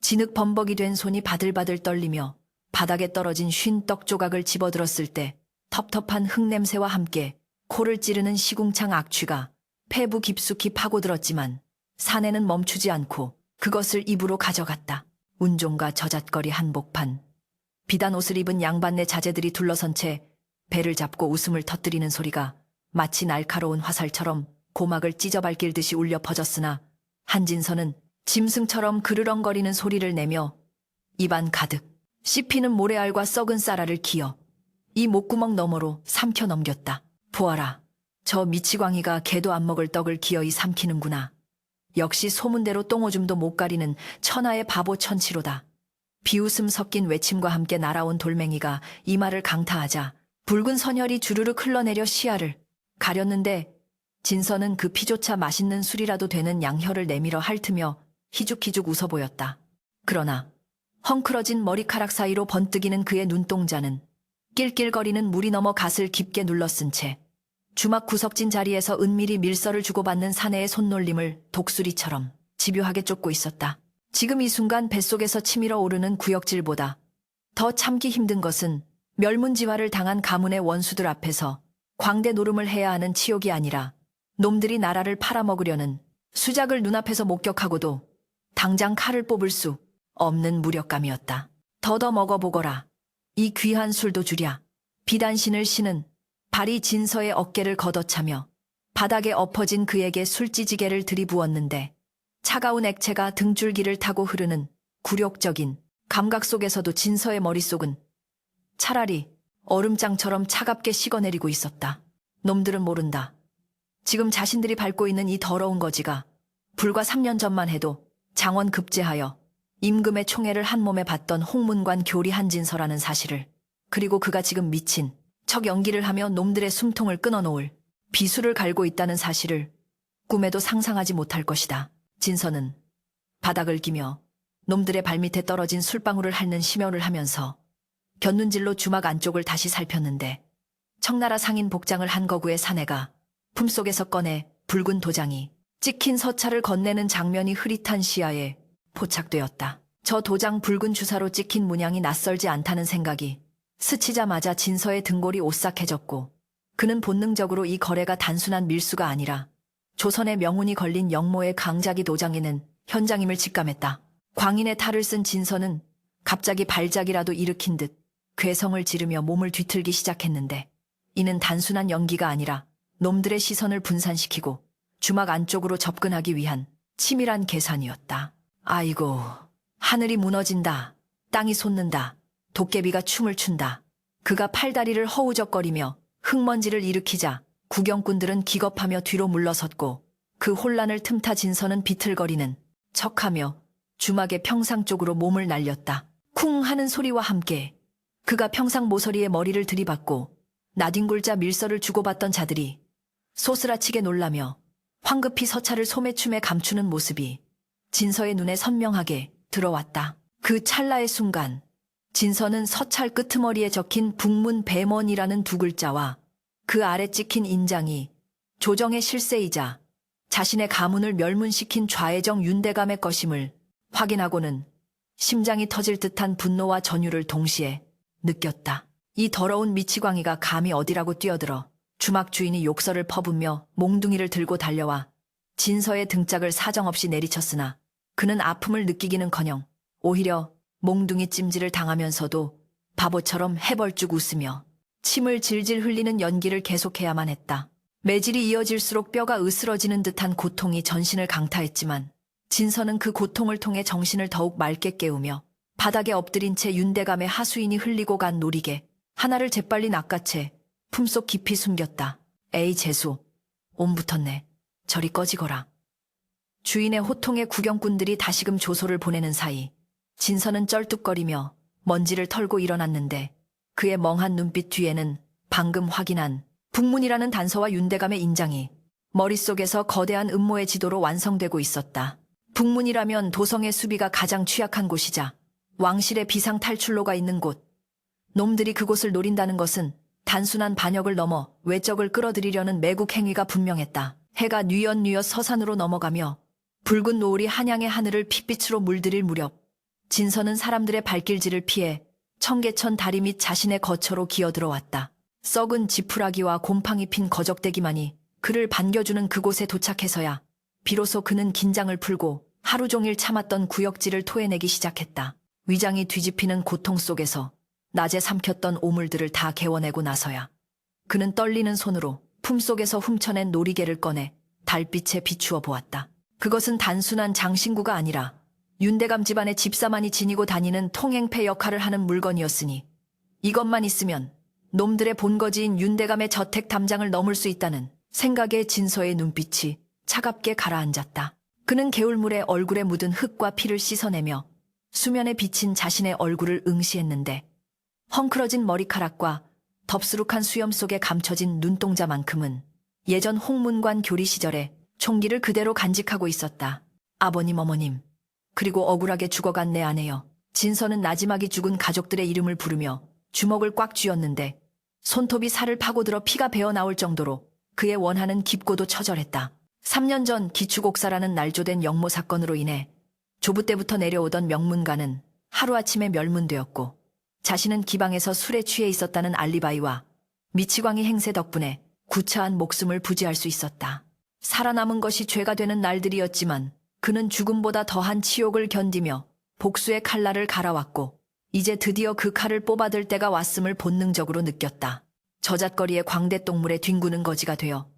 진흙 범벅이 된 손이 바들바들 떨리며 바닥에 떨어진 쉰 떡 조각을 집어들었을 때 텁텁한 흙냄새와 함께 코를 찌르는 시궁창 악취가 폐부 깊숙이 파고들었지만 사내는 멈추지 않고 그것을 입으로 가져갔다. 운종과 저잣거리 한복판. 비단 옷을 입은 양반네 자제들이 둘러선 채 배를 잡고 웃음을 터뜨리는 소리가 마치 날카로운 화살처럼 고막을 찢어밟길 듯이 울려 퍼졌으나 한진서는 짐승처럼 그르렁거리는 소리를 내며 입안 가득 씹히는 모래알과 썩은 쌀알을 기어 이 목구멍 너머로 삼켜 넘겼다. 보아라. 저 미치광이가 개도 안 먹을 떡을 기어이 삼키는구나. 역시 소문대로 똥오줌도 못 가리는 천하의 바보 천치로다. 비웃음 섞인 외침과 함께 날아온 돌멩이가 이 말을 강타하자 붉은 선혈이 주르륵 흘러내려 시야를 가렸는데 진서는 그 피조차 맛있는 술이라도 되는 양혀를 내밀어 핥으며 희죽희죽 웃어 보였다. 그러나 헝클어진 머리카락 사이로 번뜩이는 그의 눈동자는 낄낄거리는 물이 넘어 갓을 깊게 눌러쓴 채 주막 구석진 자리에서 은밀히 밀서를 주고받는 사내의 손놀림을 독수리처럼 집요하게 쫓고 있었다. 지금 이 순간 뱃속에서 치밀어 오르는 구역질보다 더 참기 힘든 것은 멸문지화를 당한 가문의 원수들 앞에서 광대 노름을 해야 하는 치욕이 아니라 놈들이 나라를 팔아먹으려는 수작을 눈앞에서 목격하고도 당장 칼을 뽑을 수 없는 무력감이었다. 더더 먹어보거라. 이 귀한 술도 주랴. 비단신을 신은 발이 진서의 어깨를 걷어차며 바닥에 엎어진 그에게 술찌지개를 들이부었는데 차가운 액체가 등줄기를 타고 흐르는 굴욕적인 감각 속에서도 진서의 머릿속은 차라리 얼음장처럼 차갑게 식어내리고 있었다. 놈들은 모른다. 지금 자신들이 밟고 있는 이 더러운 거지가 불과 3년 전만 해도 장원 급제하여 임금의 총애를 한 몸에 받던 홍문관 교리 한진서라는 사실을, 그리고 그가 지금 미친 척 연기를 하며 놈들의 숨통을 끊어놓을 비수를 갈고 있다는 사실을 꿈에도 상상하지 못할 것이다. 진서는 바닥을 기며 놈들의 발밑에 떨어진 술방울을 핥는 심혈을 하면서 곁눈질로 주막 안쪽을 다시 살폈는데 청나라 상인 복장을 한 거구의 사내가 품속에서 꺼내 붉은 도장이 찍힌 서찰을 건네는 장면이 흐릿한 시야에 포착되었다. 저 도장 붉은 주사로 찍힌 문양이 낯설지 않다는 생각이 스치자마자 진서의 등골이 오싹해졌고 그는 본능적으로 이 거래가 단순한 밀수가 아니라 조선의 명운이 걸린 영모의 강자기 도장에는 현장임을 직감했다. 광인의 탈을 쓴 진서는 갑자기 발작이라도 일으킨 듯 괴성을 지르며 몸을 뒤틀기 시작했는데 이는 단순한 연기가 아니라 놈들의 시선을 분산시키고 주막 안쪽으로 접근하기 위한 치밀한 계산이었다. 아이고, 하늘이 무너진다. 땅이 솟는다. 도깨비가 춤을 춘다. 그가 팔다리를 허우적거리며 흙먼지를 일으키자 구경꾼들은 기겁하며 뒤로 물러섰고 그 혼란을 틈타 진서는 비틀거리는 척하며 주막의 평상 쪽으로 몸을 날렸다. 쿵 하는 소리와 함께 그가 평상 모서리에 머리를 들이받고 나뒹굴자 밀서를 주고받던 자들이 소스라치게 놀라며 황급히 서찰을 소매춤에 감추는 모습이 진서의 눈에 선명하게 들어왔다. 그 찰나의 순간 진서는 서찰 끄트머리에 적힌 북문 배먼이라는 두 글자와 그 아래 찍힌 인장이 조정의 실세이자 자신의 가문을 멸문시킨 좌의정 윤대감의 것임을 확인하고는 심장이 터질 듯한 분노와 전율을 동시에 느꼈다. 이 더러운 미치광이가 감히 어디라고 뛰어들어 주막 주인이 욕설을 퍼붓며 몽둥이를 들고 달려와 진서의 등짝을 사정없이 내리쳤으나 그는 아픔을 느끼기는커녕 오히려 몽둥이 찜질을 당하면서도 바보처럼 해벌쭉 웃으며 침을 질질 흘리는 연기를 계속해야만 했다. 매질이 이어질수록 뼈가 으스러지는 듯한 고통이 전신을 강타했지만 진서는 그 고통을 통해 정신을 더욱 맑게 깨우며 바닥에 엎드린 채 윤대감의 하수인이 흘리고 간 노리개 하나를 재빨리 낚아채 품속 깊이 숨겼다. 에이 재수, 옴 붙었네. 저리 꺼지거라. 주인의 호통에 구경꾼들이 다시금 조소를 보내는 사이 진서는 쩔뚝거리며 먼지를 털고 일어났는데 그의 멍한 눈빛 뒤에는 방금 확인한 북문이라는 단서와 윤대감의 인장이 머릿속에서 거대한 음모의 지도로 완성되고 있었다. 북문이라면 도성의 수비가 가장 취약한 곳이자 왕실의 비상 탈출로가 있는 곳. 놈들이 그곳을 노린다는 것은 단순한 반역을 넘어 외적을 끌어들이려는 매국 행위가 분명했다. 해가 뉘엿뉘엿 서산으로 넘어가며 붉은 노을이 한양의 하늘을 핏빛으로 물들일 무렵 진서는 사람들의 발길질을 피해 청계천 다리 밑 자신의 거처로 기어들어왔다. 썩은 지푸라기와 곰팡이 핀 거적대기만이 그를 반겨주는 그곳에 도착해서야 비로소 그는 긴장을 풀고 하루 종일 참았던 구역질을 토해내기 시작했다. 위장이 뒤집히는 고통 속에서 낮에 삼켰던 오물들을 다 개워내고 나서야 그는 떨리는 손으로 품속에서 훔쳐낸 놀이개를 꺼내 달빛에 비추어 보았다. 그것은 단순한 장신구가 아니라 윤대감 집안의 집사만이 지니고 다니는 통행패 역할을 하는 물건이었으니 이것만 있으면 놈들의 본거지인 윤대감의 저택 담장을 넘을 수 있다는 생각에 진서의 눈빛이 차갑게 가라앉았다. 그는 개울물에 얼굴에 묻은 흙과 피를 씻어내며 수면에 비친 자신의 얼굴을 응시했는데 헝클어진 머리카락과 덥수룩한 수염 속에 감춰진 눈동자만큼은 예전 홍문관 교리 시절에 총기를 그대로 간직하고 있었다. 아버님, 어머님, 그리고 억울하게 죽어간 내 아내여. 진서는 나지막이 죽은 가족들의 이름을 부르며 주먹을 꽉 쥐었는데 손톱이 살을 파고들어 피가 배어나올 정도로 그의 원하는 깊고도 처절했다. 3년 전 기축옥사라는 날조된 역모 사건으로 인해 조부 때부터 내려오던 명문가는 하루아침에 멸문되었고 자신은 기방에서 술에 취해 있었다는 알리바이와 미치광이 행세 덕분에 구차한 목숨을 부지할 수 있었다. 살아남은 것이 죄가 되는 날들이었지만 그는 죽음보다 더한 치욕을 견디며 복수의 칼날을 갈아왔고 이제 드디어 그 칼을 뽑아들 때가 왔음을 본능적으로 느꼈다. 저잣거리의 광대똥물에 뒹구는 거지가 되어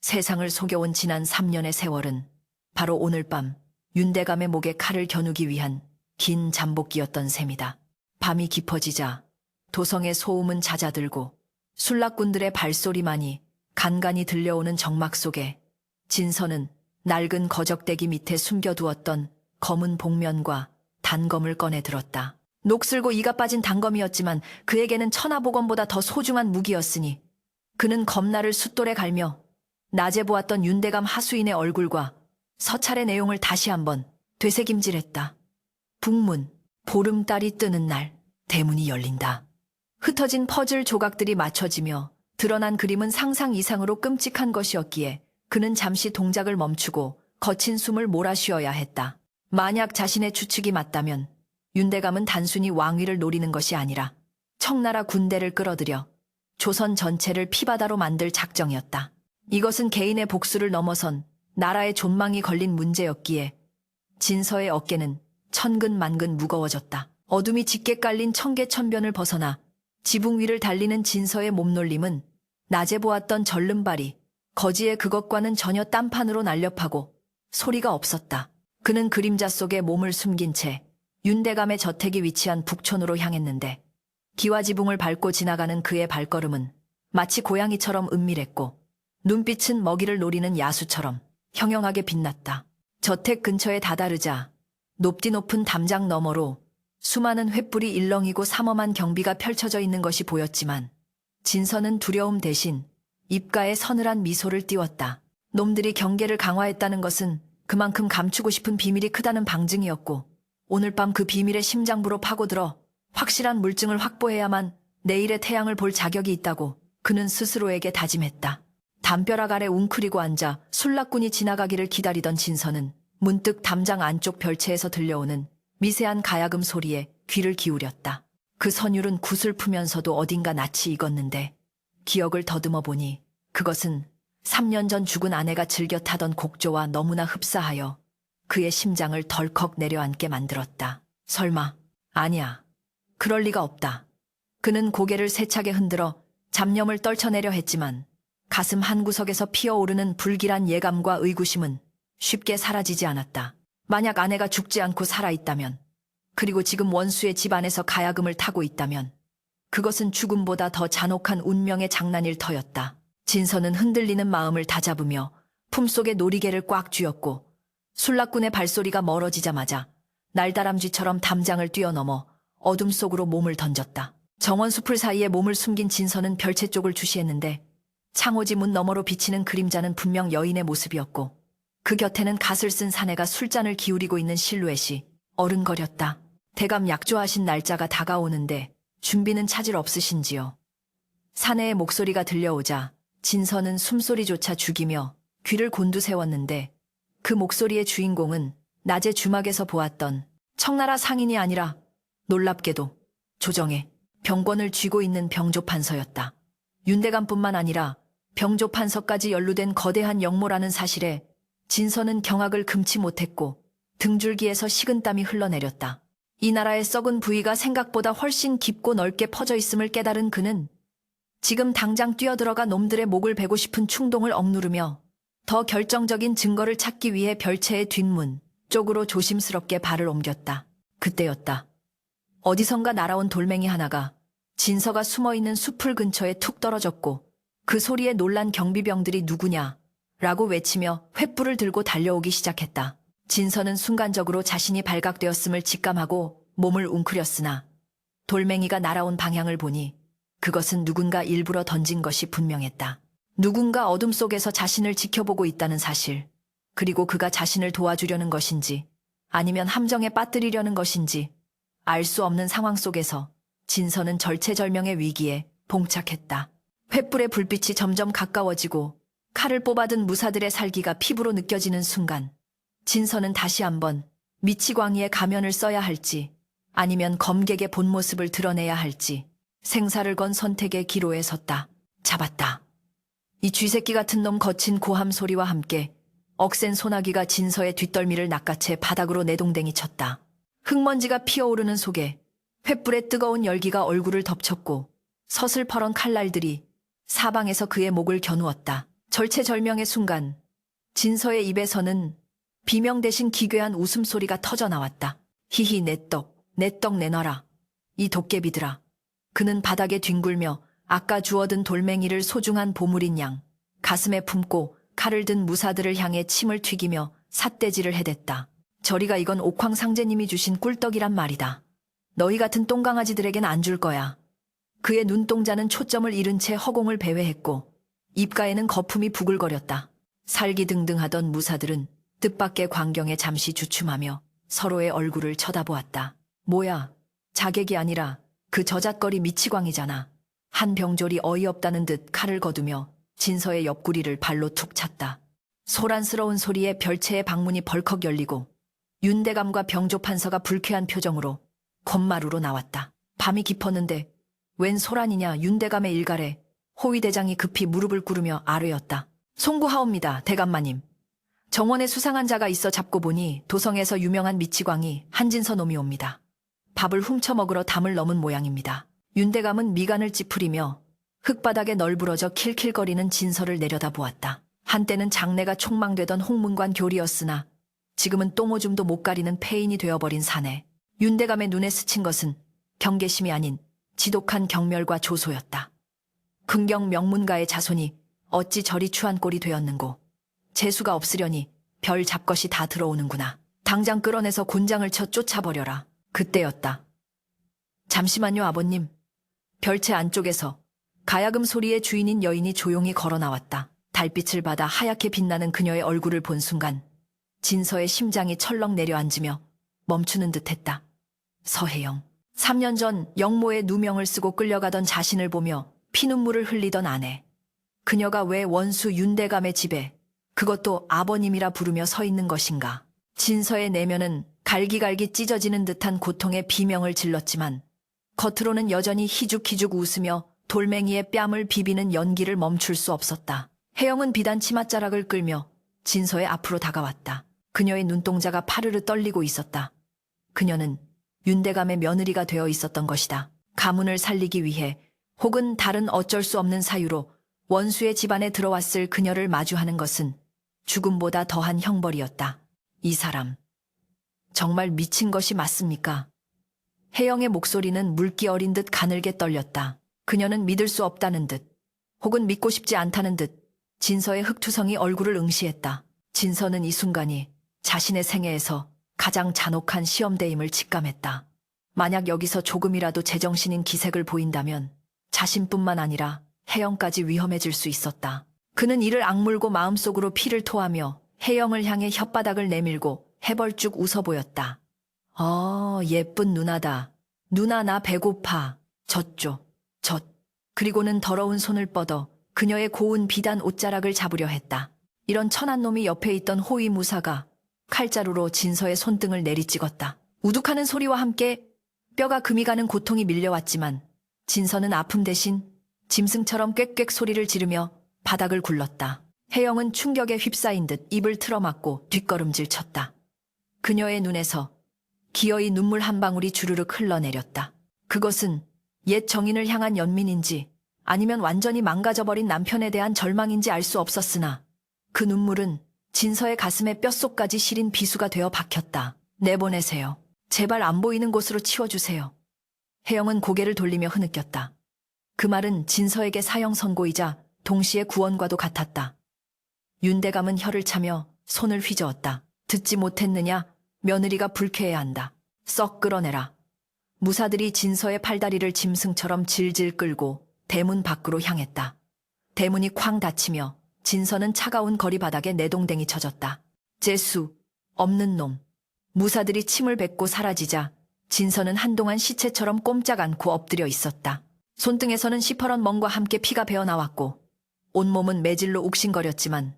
세상을 속여온 지난 3년의 세월은 바로 오늘 밤 윤대감의 목에 칼을 겨누기 위한 긴 잠복기였던 셈이다. 밤이 깊어지자 도성의 소음은 잦아들고 술락꾼들의 발소리만이 간간이 들려오는 정막 속에 진서는 낡은 거적대기 밑에 숨겨두었던 검은 복면과 단검을 꺼내 들었다. 녹슬고 이가 빠진 단검이었지만 그에게는 천하복원보다 더 소중한 무기였으니 그는 검날을 숫돌에 갈며 낮에 보았던 윤대감 하수인의 얼굴과 서찰의 내용을 다시 한번 되새김질했다. 북문, 보름달이 뜨는 날, 대문이 열린다. 흩어진 퍼즐 조각들이 맞춰지며 드러난 그림은 상상 이상으로 끔찍한 것이었기에 그는 잠시 동작을 멈추고 거친 숨을 몰아쉬어야 했다. 만약 자신의 추측이 맞다면 윤대감은 단순히 왕위를 노리는 것이 아니라 청나라 군대를 끌어들여 조선 전체를 피바다로 만들 작정이었다. 이것은 개인의 복수를 넘어선 나라의 존망이 걸린 문제였기에 진서의 어깨는 천근만근 무거워졌다. 어둠이 짙게 깔린 청계천변을 벗어나 지붕 위를 달리는 진서의 몸놀림은 낮에 보았던 절름발이 거지의 그것과는 전혀 딴판으로 날렵하고 소리가 없었다. 그는 그림자 속에 몸을 숨긴 채 윤대감의 저택이 위치한 북촌으로 향했는데 기와지붕을 밟고 지나가는 그의 발걸음은 마치 고양이처럼 은밀했고 눈빛은 먹이를 노리는 야수처럼 형형하게 빛났다. 저택 근처에 다다르자 높디 높은 담장 너머로 수많은 횃불이 일렁이고 삼엄한 경비가 펼쳐져 있는 것이 보였지만 진서는 두려움 대신 입가에 서늘한 미소를 띄웠다. 놈들이 경계를 강화했다는 것은 그만큼 감추고 싶은 비밀이 크다는 방증이었고 오늘 밤 그 비밀의 심장부로 파고들어 확실한 물증을 확보해야만 내일의 태양을 볼 자격이 있다고 그는 스스로에게 다짐했다. 담벼락 아래 웅크리고 앉아 술락꾼이 지나가기를 기다리던 진서는 문득 담장 안쪽 별채에서 들려오는 미세한 가야금 소리에 귀를 기울였다. 그 선율은 구슬프면서도 어딘가 낯이 익었는데 기억을 더듬어 보니 그것은 3년 전 죽은 아내가 즐겨 타던 곡조와 너무나 흡사하여 그의 심장을 덜컥 내려앉게 만들었다. 설마, 아니야. 그럴 리가 없다. 그는 고개를 세차게 흔들어 잡념을 떨쳐내려 했지만 가슴 한구석에서 피어오르는 불길한 예감과 의구심은 쉽게 사라지지 않았다. 만약 아내가 죽지 않고 살아있다면, 그리고 지금 원수의 집 안에서 가야금을 타고 있다면 그것은 죽음보다 더 잔혹한 운명의 장난일 터였다. 진서는 흔들리는 마음을 다잡으며 품속에 놀이개를 꽉 쥐었고 술락꾼의 발소리가 멀어지자마자 날다람쥐처럼 담장을 뛰어넘어 어둠 속으로 몸을 던졌다. 정원숲을 사이에 몸을 숨긴 진서는 별채 쪽을 주시했는데 창호지 문 너머로 비치는 그림자는 분명 여인의 모습이었고 그 곁에는 갓을 쓴 사내가 술잔을 기울이고 있는 실루엣이 어른거렸다. 대감 약조하신 날짜가 다가오는데 준비는 차질 없으신지요? 사내의 목소리가 들려오자 진서는 숨소리조차 죽이며 귀를 곤두세웠는데 그 목소리의 주인공은 낮에 주막에서 보았던 청나라 상인이 아니라 놀랍게도 조정에 병권을 쥐고 있는 병조판서였다. 윤대감뿐만 아니라 병조판서까지 연루된 거대한 역모라는 사실에 진서는 경악을 금치 못했고 등줄기에서 식은땀이 흘러내렸다. 이 나라의 썩은 부위가 생각보다 훨씬 깊고 넓게 퍼져 있음을 깨달은 그는 지금 당장 뛰어들어가 놈들의 목을 베고 싶은 충동을 억누르며 더 결정적인 증거를 찾기 위해 별채의 뒷문 쪽으로 조심스럽게 발을 옮겼다. 그때였다. 어디선가 날아온 돌멩이 하나가 진서가 숨어있는 숲풀 근처에 툭 떨어졌고 그 소리에 놀란 경비병들이 누구냐 라고 외치며 횃불을 들고 달려오기 시작했다. 진서는 순간적으로 자신이 발각되었음을 직감하고 몸을 웅크렸으나 돌멩이가 날아온 방향을 보니 그것은 누군가 일부러 던진 것이 분명했다. 누군가 어둠 속에서 자신을 지켜보고 있다는 사실, 그리고 그가 자신을 도와주려는 것인지 아니면 함정에 빠뜨리려는 것인지 알 수 없는 상황 속에서 진서는 절체절명의 위기에 봉착했다. 횃불의 불빛이 점점 가까워지고 칼을 뽑아든 무사들의 살기가 피부로 느껴지는 순간 진서는 다시 한번 미치광이의 가면을 써야 할지 아니면 검객의 본 모습을 드러내야 할지 생사를 건 선택의 기로에 섰다. 잡았다. 이 쥐새끼 같은 놈 거친 고함 소리와 함께 억센 소나기가 진서의 뒷덜미를 낚아채 바닥으로 내동댕이 쳤다. 흙먼지가 피어오르는 속에 횃불의 뜨거운 열기가 얼굴을 덮쳤고 서슬퍼런 칼날들이 사방에서 그의 목을 겨누었다. 절체절명의 순간 진서의 입에서는 비명 대신 기괴한 웃음소리가 터져 나왔다. 히히 내 떡 내놔라. 이 도깨비들아. 그는 바닥에 뒹굴며 아까 주워든 돌멩이를 소중한 보물인 양 가슴에 품고 칼을 든 무사들을 향해 침을 튀기며 삿대질을 해댔다. 저리가 이건 옥황상제님이 주신 꿀떡이란 말이다. 너희 같은 똥강아지들에겐 안 줄 거야. 그의 눈동자는 초점을 잃은 채 허공을 배회했고 입가에는 거품이 부글거렸다. 살기등등하던 무사들은 뜻밖의 광경에 잠시 주춤하며 서로의 얼굴을 쳐다보았다. 뭐야, 자객이 아니라 그 저잣거리 미치광이잖아. 한 병졸이 어이없다는 듯 칼을 거두며 진서의 옆구리를 발로 툭 찼다. 소란스러운 소리에 별채의 방문이 벌컥 열리고 윤대감과 병조판서가 불쾌한 표정으로 건마루로 나왔다. 밤이 깊었는데 웬 소란이냐. 윤대감의 일갈에 호위대장이 급히 무릎을 꿇으며 아뢰었다. 송구하옵니다, 대감마님. 정원에 수상한 자가 있어 잡고 보니 도성에서 유명한 미치광이 한진서 놈이옵니다. 밥을 훔쳐먹으러 담을 넘은 모양입니다. 윤대감은 미간을 찌푸리며 흙바닥에 널브러져 킬킬거리는 진서를 내려다보았다. 한때는 장래가 촉망되던 홍문관 교리였으나 지금은 똥오줌도 못 가리는 폐인이 되어버린 사내. 윤대감의 눈에 스친 것은 경계심이 아닌 지독한 경멸과 조소였다. 긍경 명문가의 자손이 어찌 저리 추한 꼴이 되었는고. 재수가 없으려니 별 잡것이 다 들어오는구나. 당장 끌어내서 곤장을 쳐 쫓아버려라. 그때였다. 잠시만요, 아버님. 별채 안쪽에서 가야금 소리의 주인인 여인이 조용히 걸어 나왔다. 달빛을 받아 하얗게 빛나는 그녀의 얼굴을 본 순간 진서의 심장이 철렁 내려앉으며 멈추는 듯했다. 서혜영. 3년 전 영모의 누명을 쓰고 끌려가던 자신을 보며 피눈물을 흘리던 아내. 그녀가 왜 원수 윤대감의 집에, 그것도 아버님이라 부르며 서 있는 것인가. 진서의 내면은 갈기갈기 찢어지는 듯한 고통의 비명을 질렀지만 겉으로는 여전히 희죽희죽 웃으며 돌멩이의 뺨을 비비는 연기를 멈출 수 없었다. 혜영은 비단 치맛자락을 끌며 진서의 앞으로 다가왔다. 그녀의 눈동자가 파르르 떨리고 있었다. 그녀는 윤대감의 며느리가 되어 있었던 것이다. 가문을 살리기 위해 혹은 다른 어쩔 수 없는 사유로 원수의 집안에 들어왔을 그녀를 마주하는 것은 죽음보다 더한 형벌이었다. 이 사람, 정말 미친 것이 맞습니까? 혜영의 목소리는 물기 어린 듯 가늘게 떨렸다. 그녀는 믿을 수 없다는 듯, 혹은 믿고 싶지 않다는 듯 진서의 흑투성이 얼굴을 응시했다. 진서는 이 순간이 자신의 생애에서 가장 잔혹한 시험대임을 직감했다. 만약 여기서 조금이라도 제정신인 기색을 보인다면 자신뿐만 아니라 혜영까지 위험해질 수 있었다. 그는 이를 악물고 마음속으로 피를 토하며 혜영을 향해 혓바닥을 내밀고 해벌쭉 웃어 보였다. 예쁜 누나다. 누나 나 배고파. 젖죠. 젖. 그리고는 더러운 손을 뻗어 그녀의 고운 비단 옷자락을 잡으려 했다. 이런 천한 놈이 옆에 있던 호위 무사가 칼자루로 진서의 손등을 내리찍었다. 우둑하는 소리와 함께 뼈가 금이 가는 고통이 밀려왔지만 진서는 아픔 대신 짐승처럼 꽥꽥 소리를 지르며 바닥을 굴렀다. 혜영은 충격에 휩싸인 듯 입을 틀어막고 뒷걸음질 쳤다. 그녀의 눈에서 기어이 눈물 한 방울이 주르륵 흘러내렸다. 그것은 옛 정인을 향한 연민인지 아니면 완전히 망가져버린 남편에 대한 절망인지 알 수 없었으나 그 눈물은 진서의 가슴에 뼛속까지 시린 비수가 되어 박혔다. 내보내세요. 제발 안 보이는 곳으로 치워주세요. 혜영은 고개를 돌리며 흐느꼈다. 그 말은 진서에게 사형 선고이자 동시에 구원과도 같았다. 윤대감은 혀를 차며 손을 휘저었다. 듣지 못했느냐? 며느리가 불쾌해한다. 썩 끌어내라. 무사들이 진서의 팔다리를 짐승처럼 질질 끌고 대문 밖으로 향했다. 대문이 쾅 닫히며 진서는 차가운 거리바닥에 내동댕이 쳐졌다. 재수, 없는 놈. 무사들이 침을 뱉고 사라지자 진서는 한동안 시체처럼 꼼짝 않고 엎드려 있었다. 손등에서는 시퍼런 멍과 함께 피가 배어나왔고 온몸은 매질로 욱신거렸지만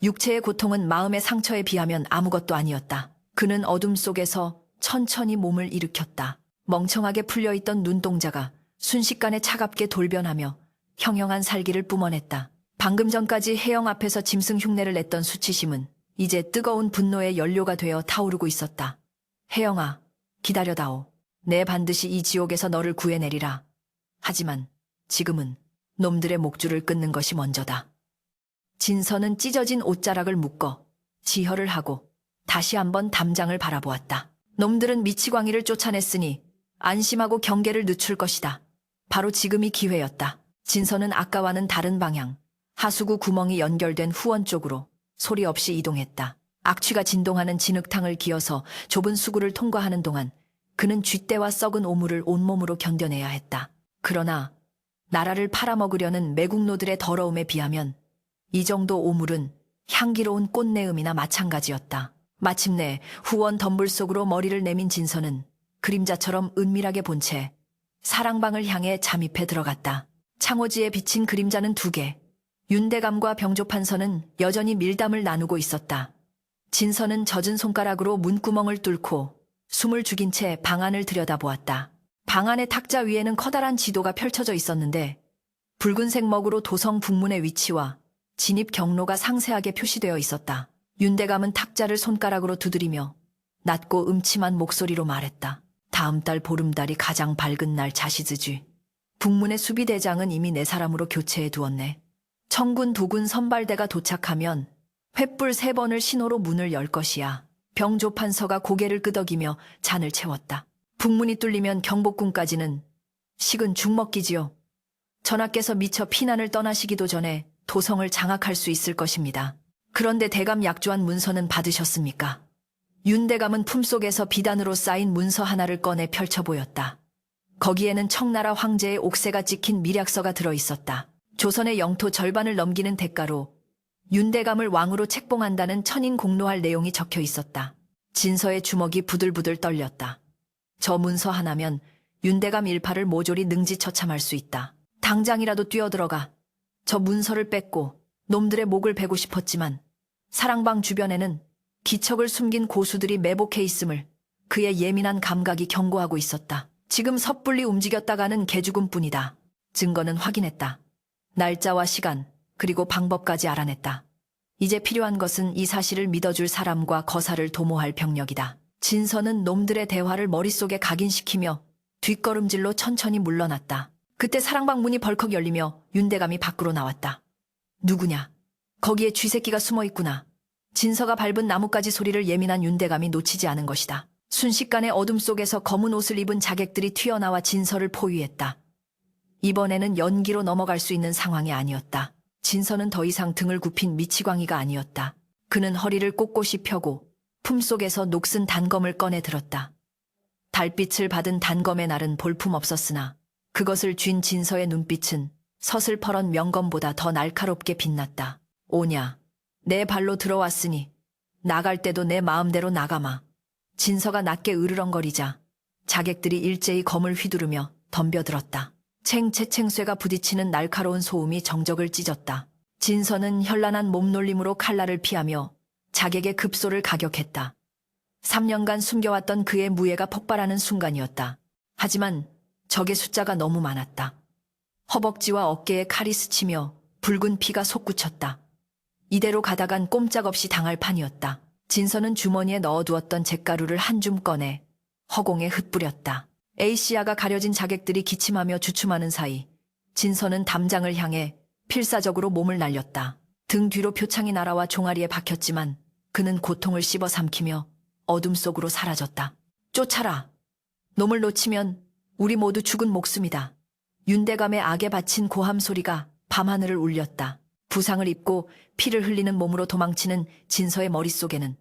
육체의 고통은 마음의 상처에 비하면 아무것도 아니었다. 그는 어둠 속에서 천천히 몸을 일으켰다. 멍청하게 풀려있던 눈동자가 순식간에 차갑게 돌변하며 형형한 살기를 뿜어냈다. 방금 전까지 혜영 앞에서 짐승 흉내를 냈던 수치심은 이제 뜨거운 분노의 연료가 되어 타오르고 있었다. 혜영아, 기다려다오. 내 반드시 이 지옥에서 너를 구해내리라. 하지만 지금은 놈들의 목줄을 끊는 것이 먼저다. 진서는 찢어진 옷자락을 묶어 지혈을 하고 다시 한번 담장을 바라보았다. 놈들은 미치광이를 쫓아냈으니 안심하고 경계를 늦출 것이다. 바로 지금이 기회였다. 진서는 아까와는 다른 방향, 하수구 구멍이 연결된 후원 쪽으로 소리 없이 이동했다. 악취가 진동하는 진흙탕을 기어서 좁은 수구를 통과하는 동안 그는 쥐떼와 썩은 오물을 온몸으로 견뎌내야 했다. 그러나 나라를 팔아먹으려는 매국노들의 더러움에 비하면 이 정도 오물은 향기로운 꽃내음이나 마찬가지였다. 마침내 후원 덤불 속으로 머리를 내민 진서는 그림자처럼 은밀하게 본 채 사랑방을 향해 잠입해 들어갔다. 창호지에 비친 그림자는 2개. 윤대감과 병조판서는 여전히 밀담을 나누고 있었다. 진서는 젖은 손가락으로 문구멍을 뚫고 숨을 죽인 채 방 안을 들여다보았다. 방 안의 탁자 위에는 커다란 지도가 펼쳐져 있었는데 붉은색 먹으로 도성 북문의 위치와 진입 경로가 상세하게 표시되어 있었다. 윤대감은 탁자를 손가락으로 두드리며 낮고 음침한 목소리로 말했다. 다음 달 보름달이 가장 밝은 날 자시즈쥐. 북문의 수비대장은 이미 4사람으로 교체해 두었네. 청군 도군 선발대가 도착하면 횃불 3번을 신호로 문을 열 것이야. 병조판서가 고개를 끄덕이며 잔을 채웠다. 북문이 뚫리면 경복궁까지는 식은 죽먹기지요. 전하께서 미처 피난을 떠나시기도 전에 도성을 장악할 수 있을 것입니다. 그런데 대감 약조한 문서는 받으셨습니까? 윤대감은 품속에서 비단으로 쌓인 문서 하나를 꺼내 펼쳐 보였다. 거기에는 청나라 황제의 옥새가 찍힌 미략서가 들어있었다. 조선의 영토 절반을 넘기는 대가로 윤대감을 왕으로 책봉한다는 천인 공로할 내용이 적혀 있었다. 진서의 주먹이 부들부들 떨렸다. 저 문서 하나면 윤대감 일파를 모조리 능지처참할 수 있다. 당장이라도 뛰어들어가 저 문서를 뺏고 놈들의 목을 베고 싶었지만 사랑방 주변에는 기척을 숨긴 고수들이 매복해 있음을 그의 예민한 감각이 경고하고 있었다. 지금 섣불리 움직였다가는 개죽음뿐이다. 증거는 확인했다. 날짜와 시간, 그리고 방법까지 알아냈다. 이제 필요한 것은 이 사실을 믿어줄 사람과 거사를 도모할 병력이다. 진서는 놈들의 대화를 머릿속에 각인시키며 뒷걸음질로 천천히 물러났다. 그때 사랑방 문이 벌컥 열리며 윤대감이 밖으로 나왔다. 누구냐? 거기에 쥐새끼가 숨어있구나. 진서가 밟은 나뭇가지 소리를 예민한 윤대감이 놓치지 않은 것이다. 순식간에 어둠 속에서 검은 옷을 입은 자객들이 튀어나와 진서를 포위했다. 이번에는 연기로 넘어갈 수 있는 상황이 아니었다. 진서는 더 이상 등을 굽힌 미치광이가 아니었다. 그는 허리를 꼿꼿이 펴고 품속에서 녹슨 단검을 꺼내 들었다. 달빛을 받은 단검의 날은 볼품없었으나 그것을 쥔 진서의 눈빛은 서슬퍼런 명검보다 더 날카롭게 빛났다. 오냐, 내 발로 들어왔으니 나갈 때도 내 마음대로 나가마. 진서가 낮게 으르렁거리자 자객들이 일제히 검을 휘두르며 덤벼들었다. 챙채챙쇠가 부딪히는 날카로운 소음이 정적을 찢었다. 진서는 현란한 몸놀림으로 칼날을 피하며 자객의 급소를 가격했다. 3년간 숨겨왔던 그의 무예가 폭발하는 순간이었다. 하지만 적의 숫자가 너무 많았다. 허벅지와 어깨에 칼이 스치며 붉은 피가 솟구쳤다. 이대로 가다간 꼼짝없이 당할 판이었다. 진서는 주머니에 넣어두었던 잿가루를 한 줌 꺼내 허공에 흩뿌렸다. A시야가 가려진 자객들이 기침하며 주춤하는 사이 진서는 담장을 향해 필사적으로 몸을 날렸다. 등 뒤로 표창이 날아와 종아리에 박혔지만 그는 고통을 씹어 삼키며 어둠 속으로 사라졌다. 쫓아라. 놈을 놓치면 우리 모두 죽은 목숨이다. 윤대감의 악에 바친 고함 소리가 밤하늘을 울렸다. 부상을 입고 피를 흘리는 몸으로 도망치는 진서의 머릿속에는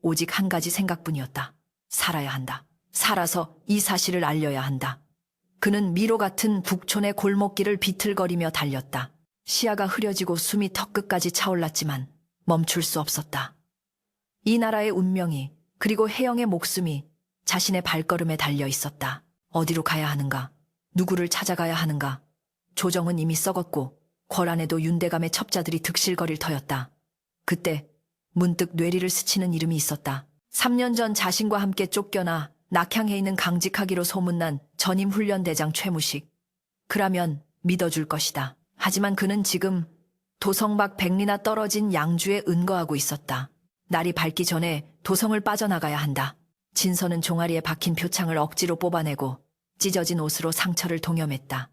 오직 한 가지 생각뿐이었다. 살아야 한다. 살아서 이 사실을 알려야 한다. 그는 미로 같은 북촌의 골목길을 비틀거리며 달렸다. 시야가 흐려지고 숨이 턱끝까지 차올랐지만 멈출 수 없었다. 이 나라의 운명이 그리고 혜영의 목숨이 자신의 발걸음에 달려 있었다. 어디로 가야 하는가? 누구를 찾아가야 하는가? 조정은 이미 썩었고 궐안에도 윤대감의 첩자들이 득실거릴 터였다. 그때 문득 뇌리를 스치는 이름이 있었다. 3년 전 자신과 함께 쫓겨나 낙향해 있는 강직하기로 소문난 전임 훈련대장 최무식. 그라면 믿어줄 것이다. 하지만 그는 지금 도성 밖 100리나 떨어진 양주에 은거하고 있었다. 날이 밝기 전에 도성을 빠져나가야 한다. 진서는 종아리에 박힌 표창을 억지로 뽑아내고 찢어진 옷으로 상처를 동염했다.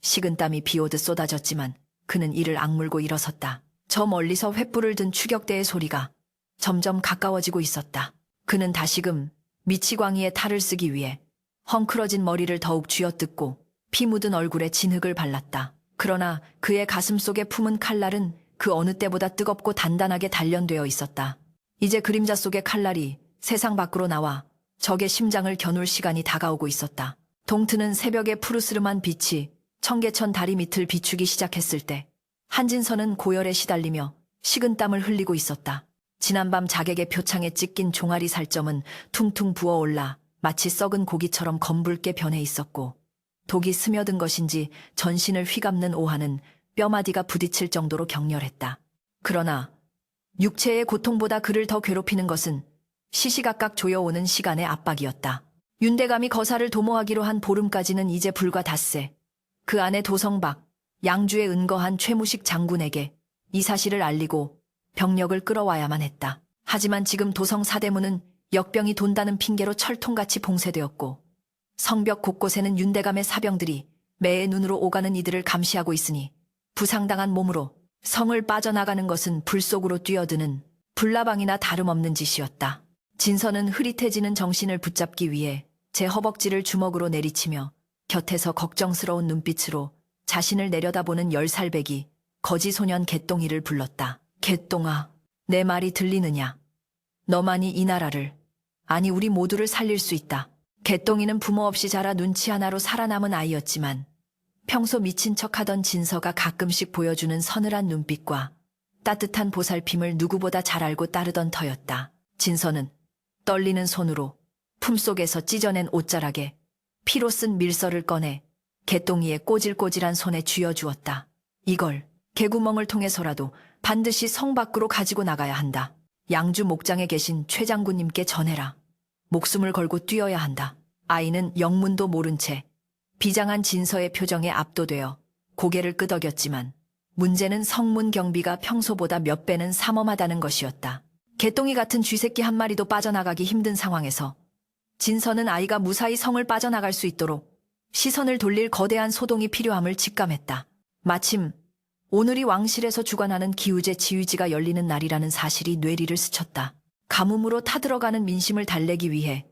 식은땀이 비오듯 쏟아졌지만 그는 이를 악물고 일어섰다. 저 멀리서 횃불을 든 추격대의 소리가 점점 가까워지고 있었다. 그는 다시금 미치광이의 탈을 쓰기 위해 헝클어진 머리를 더욱 쥐어뜯고 피 묻은 얼굴에 진흙을 발랐다. 그러나 그의 가슴 속에 품은 칼날은 그 어느 때보다 뜨겁고 단단하게 단련되어 있었다. 이제 그림자 속의 칼날이 세상 밖으로 나와 적의 심장을 겨눌 시간이 다가오고 있었다. 동트는 새벽의 푸르스름한 빛이 청계천 다리 밑을 비추기 시작했을 때 한진서는 고열에 시달리며 식은땀을 흘리고 있었다. 지난밤 자객의 표창에 찢긴 종아리 살점은 퉁퉁 부어올라 마치 썩은 고기처럼 검붉게 변해 있었고 독이 스며든 것인지 전신을 휘감는 오한은 뼈마디가 부딪힐 정도로 격렬했다. 그러나 육체의 고통보다 그를 더 괴롭히는 것은 시시각각 조여오는 시간의 압박이었다. 윤대감이 거사를 도모하기로 한 보름까지는 이제 불과 닷새. 그 안에 도성 밖 양주에 은거한 최무식 장군에게 이 사실을 알리고 병력을 끌어와야만 했다. 하지만 지금 도성 사대문은 역병이 돈다는 핑계로 철통같이 봉쇄되었고 성벽 곳곳에는 윤대감의 사병들이 매의 눈으로 오가는 이들을 감시하고 있으니 부상당한 몸으로 성을 빠져나가는 것은 불 속으로 뛰어드는 불나방이나 다름없는 짓이었다. 진서는 흐릿해지는 정신을 붙잡기 위해 제 허벅지를 주먹으로 내리치며 곁에서 걱정스러운 눈빛으로 자신을 내려다보는 10살배기 거지소년 개똥이를 불렀다. 개똥아, 내 말이 들리느냐? 너만이 이 나라를, 아니 우리 모두를 살릴 수 있다. 개똥이는 부모 없이 자라 눈치 하나로 살아남은 아이였지만 평소 미친 척하던 진서가 가끔씩 보여주는 서늘한 눈빛과 따뜻한 보살핌을 누구보다 잘 알고 따르던 터였다. 진서는 떨리는 손으로 품속에서 찢어낸 옷자락에 피로 쓴 밀서를 꺼내 개똥이의 꼬질꼬질한 손에 쥐어주었다. 이걸 개구멍을 통해서라도 반드시 성 밖으로 가지고 나가야 한다. 양주 목장에 계신 최 장군님께 전해라. 목숨을 걸고 뛰어야 한다. 아이는 영문도 모른 채 비장한 진서의 표정에 압도되어 고개를 끄덕였지만 문제는 성문 경비가 평소보다 몇 배는 삼엄하다는 것이었다. 개똥이 같은 쥐새끼 한 마리도 빠져나가기 힘든 상황에서 진서는 아이가 무사히 성을 빠져나갈 수 있도록 시선을 돌릴 거대한 소동이 필요함을 직감했다. 마침 오늘이 왕실에서 주관하는 기우제 지휘지가 열리는 날이라는 사실이 뇌리를 스쳤다. 가뭄으로 타들어가는 민심을 달래기 위해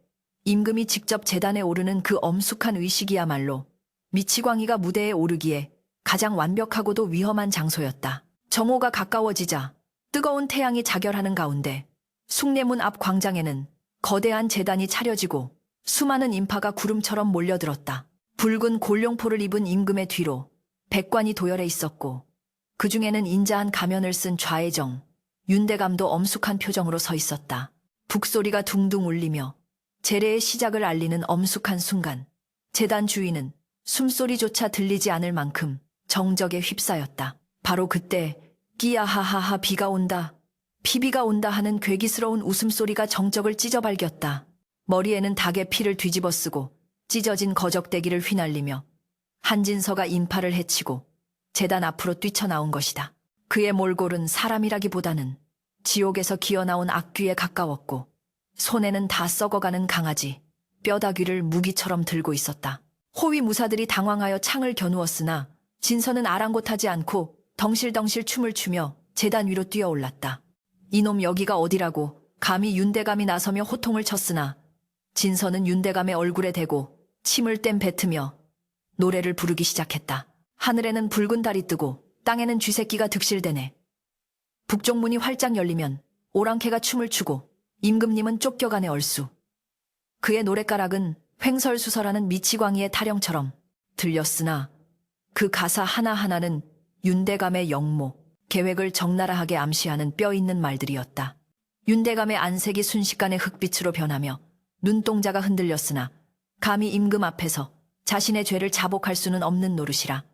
임금이 직접 제단에 오르는 그 엄숙한 의식이야말로 미치광이가 무대에 오르기에 가장 완벽하고도 위험한 장소였다. 정오가 가까워지자 뜨거운 태양이 자결하는 가운데 숭례문 앞 광장에는 거대한 제단이 차려지고 수많은 인파가 구름처럼 몰려들었다. 붉은 골룡포를 입은 임금의 뒤로 백관이 도열해 있었고 그 중에는 인자한 가면을 쓴 좌의정, 윤대감도 엄숙한 표정으로 서 있었다. 북소리가 둥둥 울리며 제례의 시작을 알리는 엄숙한 순간 제단 주위는 숨소리조차 들리지 않을 만큼 정적에 휩싸였다. 바로 그때 끼야하하하 비가 온다. 비비가 온다 하는 괴기스러운 웃음소리가 정적을 찢어발겼다. 머리에는 닭의 피를 뒤집어 쓰고 찢어진 거적대기를 휘날리며 한진서가 인파를 해치고 재단 앞으로 뛰쳐나온 것이다. 그의 몰골은 사람이라기보다는 지옥에서 기어나온 악귀에 가까웠고 손에는 다 썩어가는 강아지, 뼈다귀를 무기처럼 들고 있었다. 호위 무사들이 당황하여 창을 겨누었으나 진서는 아랑곳하지 않고 덩실덩실 춤을 추며 재단 위로 뛰어올랐다. 이놈 여기가 어디라고 감히 윤대감이 나서며 호통을 쳤으나 진서는 윤대감의 얼굴에 대고 침을 뗀 뱉으며 노래를 부르기 시작했다. 하늘에는 붉은 달이 뜨고 땅에는 쥐새끼가 득실대네. 북쪽문이 활짝 열리면 오랑캐가 춤을 추고 임금님은 쫓겨가네 얼쑤. 그의 노랫가락은 횡설수설하는 미치광이의 타령처럼 들렸으나 그 가사 하나하나는 윤대감의 영모, 계획을 적나라하게 암시하는 뼈 있는 말들이었다. 윤대감의 안색이 순식간에 흑빛으로 변하며 눈동자가 흔들렸으나 감히 임금 앞에서 자신의 죄를 자복할 수는 없는 노릇이라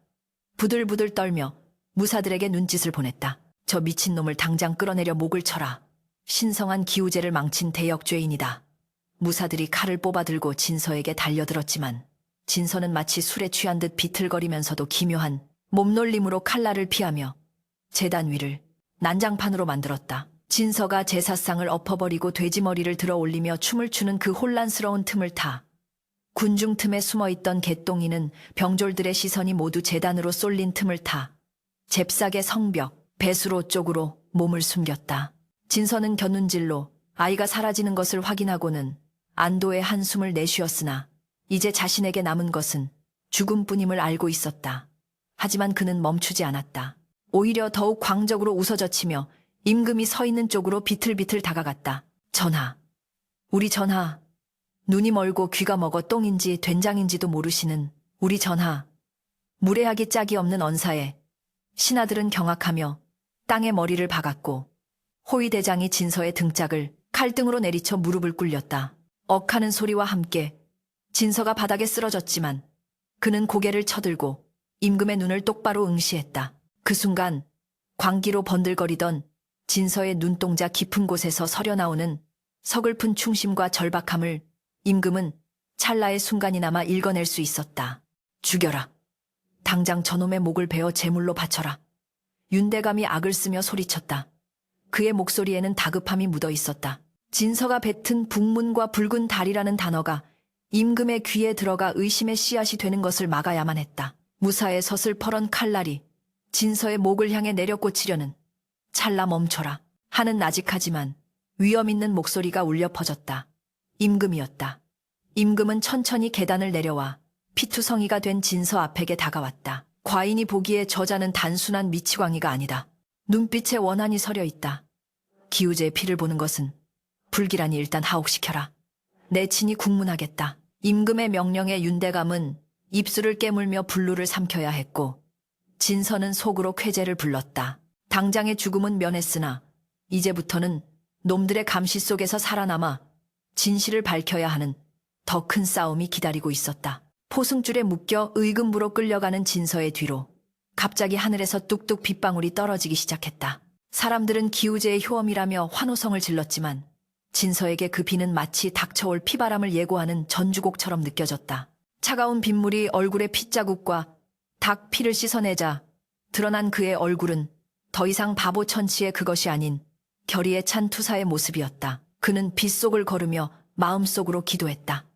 부들부들 떨며 무사들에게 눈짓을 보냈다. 저 미친놈을 당장 끌어내려 목을 쳐라. 신성한 기우제를 망친 대역죄인이다. 무사들이 칼을 뽑아들고 진서에게 달려들었지만 진서는 마치 술에 취한 듯 비틀거리면서도 기묘한 몸놀림으로 칼날을 피하며 제단 위를 난장판으로 만들었다. 진서가 제사상을 엎어버리고 돼지머리를 들어 올리며 춤을 추는 그 혼란스러운 틈을 타 군중 틈에 숨어있던 개똥이는 병졸들의 시선이 모두 제단으로 쏠린 틈을 타 잽싸게 성벽, 배수로 쪽으로 몸을 숨겼다. 진서는 곁눈질로 아이가 사라지는 것을 확인하고는 안도의 한숨을 내쉬었으나 이제 자신에게 남은 것은 죽음뿐임을 알고 있었다. 하지만 그는 멈추지 않았다. 오히려 더욱 광적으로 웃어젖히며 임금이 서 있는 쪽으로 비틀비틀 다가갔다. 전하, 우리 전하, 눈이 멀고 귀가 먹어 똥인지 된장인지도 모르시는 우리 전하, 무례하기 짝이 없는 언사에 신하들은 경악하며 땅에 머리를 박았고 호위대장이 진서의 등짝을 칼등으로 내리쳐 무릎을 꿇렸다. 억하는 소리와 함께 진서가 바닥에 쓰러졌지만 그는 고개를 쳐들고 임금의 눈을 똑바로 응시했다. 그 순간 광기로 번들거리던 진서의 눈동자 깊은 곳에서 서려나오는 서글픈 충심과 절박함을 임금은 찰나의 순간이나마 읽어낼 수 있었다. 죽여라. 당장 저놈의 목을 베어 제물로 바쳐라. 윤대감이 악을 쓰며 소리쳤다. 그의 목소리에는 다급함이 묻어 있었다. 진서가 뱉은 북문과 붉은 달이라는 단어가 임금의 귀에 들어가 의심의 씨앗이 되는 것을 막아야만 했다. 무사의 서슬퍼런 칼날이 진서의 목을 향해 내려꽂히려는 찰나 멈춰라 하는 나직하지만 위험 있는 목소리가 울려 퍼졌다. 임금이었다. 임금은 천천히 계단을 내려와 피투성이가 된 진서 앞에게 다가왔다. 과인이 보기에 저자는 단순한 미치광이가 아니다. 눈빛에 원한이 서려 있다. 기우제의 피를 보는 것은 불길하니 일단 하옥시켜라. 내 친히 국문하겠다. 임금의 명령에 윤대감은 입술을 깨물며 분루를 삼켜야 했고 진서는 속으로 쾌재를 불렀다. 당장의 죽음은 면했으나 이제부터는 놈들의 감시 속에서 살아남아 진실을 밝혀야 하는 더 큰 싸움이 기다리고 있었다. 포승줄에 묶여 의금부로 끌려가는 진서의 뒤로 갑자기 하늘에서 뚝뚝 빗방울이 떨어지기 시작했다. 사람들은 기우제의 효험이라며 환호성을 질렀지만 진서에게 그 비는 마치 닥쳐올 피바람을 예고하는 전주곡처럼 느껴졌다. 차가운 빗물이 얼굴의 핏자국과 닭 피를 씻어내자 드러난 그의 얼굴은 더 이상 바보 천치의 그것이 아닌 결의에 찬 투사의 모습이었다. 그는 빗속을 걸으며 마음속으로 기도했다.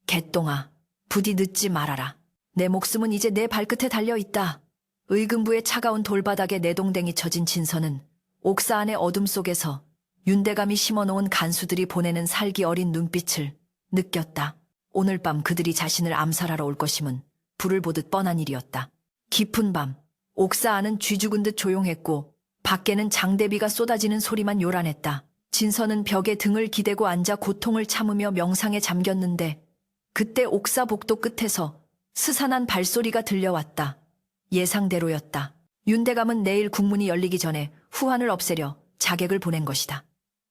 개똥아, 부디 늦지 말아라. 내 목숨은 이제 내 발끝에 달려있다. 의금부의 차가운 돌바닥에 내동댕이 쳐진 진서는 옥사 안의 어둠 속에서 윤대감이 심어놓은 간수들이 보내는 살기 어린 눈빛을 느꼈다. 오늘 밤 그들이 자신을 암살하러 올 것임은 불을 보듯 뻔한 일이었다. 깊은 밤, 옥사 안은 쥐 죽은 듯 조용했고 밖에는 장대비가 쏟아지는 소리만 요란했다. 진서는 벽에 등을 기대고 앉아 고통을 참으며 명상에 잠겼는데 그때 옥사 복도 끝에서 스산한 발소리가 들려왔다. 예상대로였다. 윤대감은 내일 국문이 열리기 전에 후환을 없애려 자객을 보낸 것이다.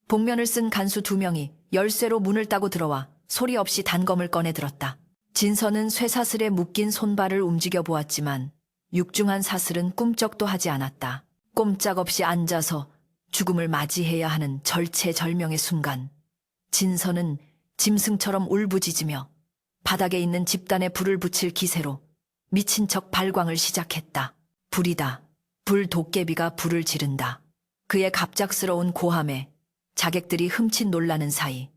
복면을 쓴 간수 2명이 열쇠로 문을 따고 들어와 소리 없이 단검을 꺼내 들었다. 진서는 쇠사슬에 묶인 손발을 움직여 보았지만 육중한 사슬은 꿈쩍도 하지 않았다. 꼼짝없이 앉아서 죽음을 맞이해야 하는 절체절명의 순간, 진서는 짐승처럼 울부짖으며 바닥에 있는 집단에 불을 붙일 기세로 미친 척 발광을 시작했다. 불이다. 불 도깨비가 불을 지른다. 그의 갑작스러운 고함에 자객들이 흠칫 놀라는 사이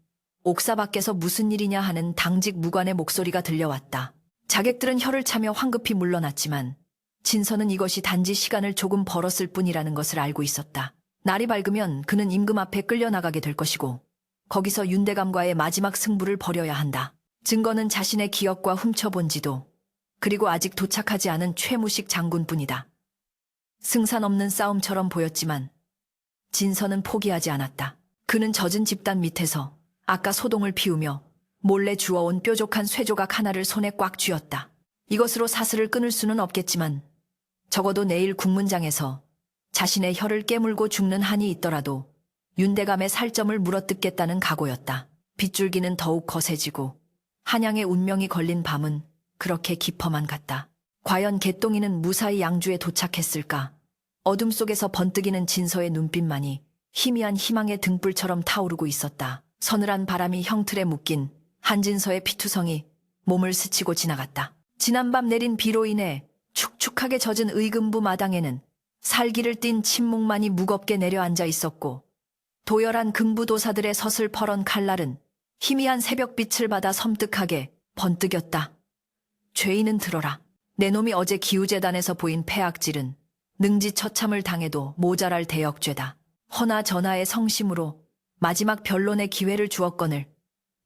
옥사 밖에서 무슨 일이냐 하는 당직 무관의 목소리가 들려왔다. 자객들은 혀를 차며 황급히 물러났지만 진서는 이것이 단지 시간을 조금 벌었을 뿐이라는 것을 알고 있었다. 날이 밝으면 그는 임금 앞에 끌려나가게 될 것이고 거기서 윤대감과의 마지막 승부를 벌여야 한다. 증거는 자신의 기억과 훔쳐본 지도, 그리고 아직 도착하지 않은 최무식 장군뿐이다. 승산 없는 싸움처럼 보였지만 진서는 포기하지 않았다. 그는 젖은 집단 밑에서 아까 소동을 피우며 몰래 주워온 뾰족한 쇠조각 하나를 손에 꽉 쥐었다. 이것으로 사슬을 끊을 수는 없겠지만 적어도 내일 국문장에서 자신의 혀를 깨물고 죽는 한이 있더라도 윤대감의 살점을 물어뜯겠다는 각오였다. 빗줄기는 더욱 거세지고 한양의 운명이 걸린 밤은 그렇게 깊어만 갔다. 과연 개똥이는 무사히 양주에 도착했을까? 어둠 속에서 번뜩이는 진서의 눈빛만이 희미한 희망의 등불처럼 타오르고 있었다. 서늘한 바람이 형틀에 묶인 한진서의 피투성이 몸을 스치고 지나갔다. 지난밤 내린 비로 인해 축축하게 젖은 의금부 마당에는 살기를 띤 침묵만이 무겁게 내려앉아 있었고 도열한 금부도사들의 서슬퍼런 칼날은 희미한 새벽빛을 받아 섬뜩하게 번뜩였다. 죄인은 들어라. 내 놈이 어제 기우재단에서 보인 폐악질은 능지처참을 당해도 모자랄 대역죄다. 허나 전하의 성심으로 마지막 변론의 기회를 주었거늘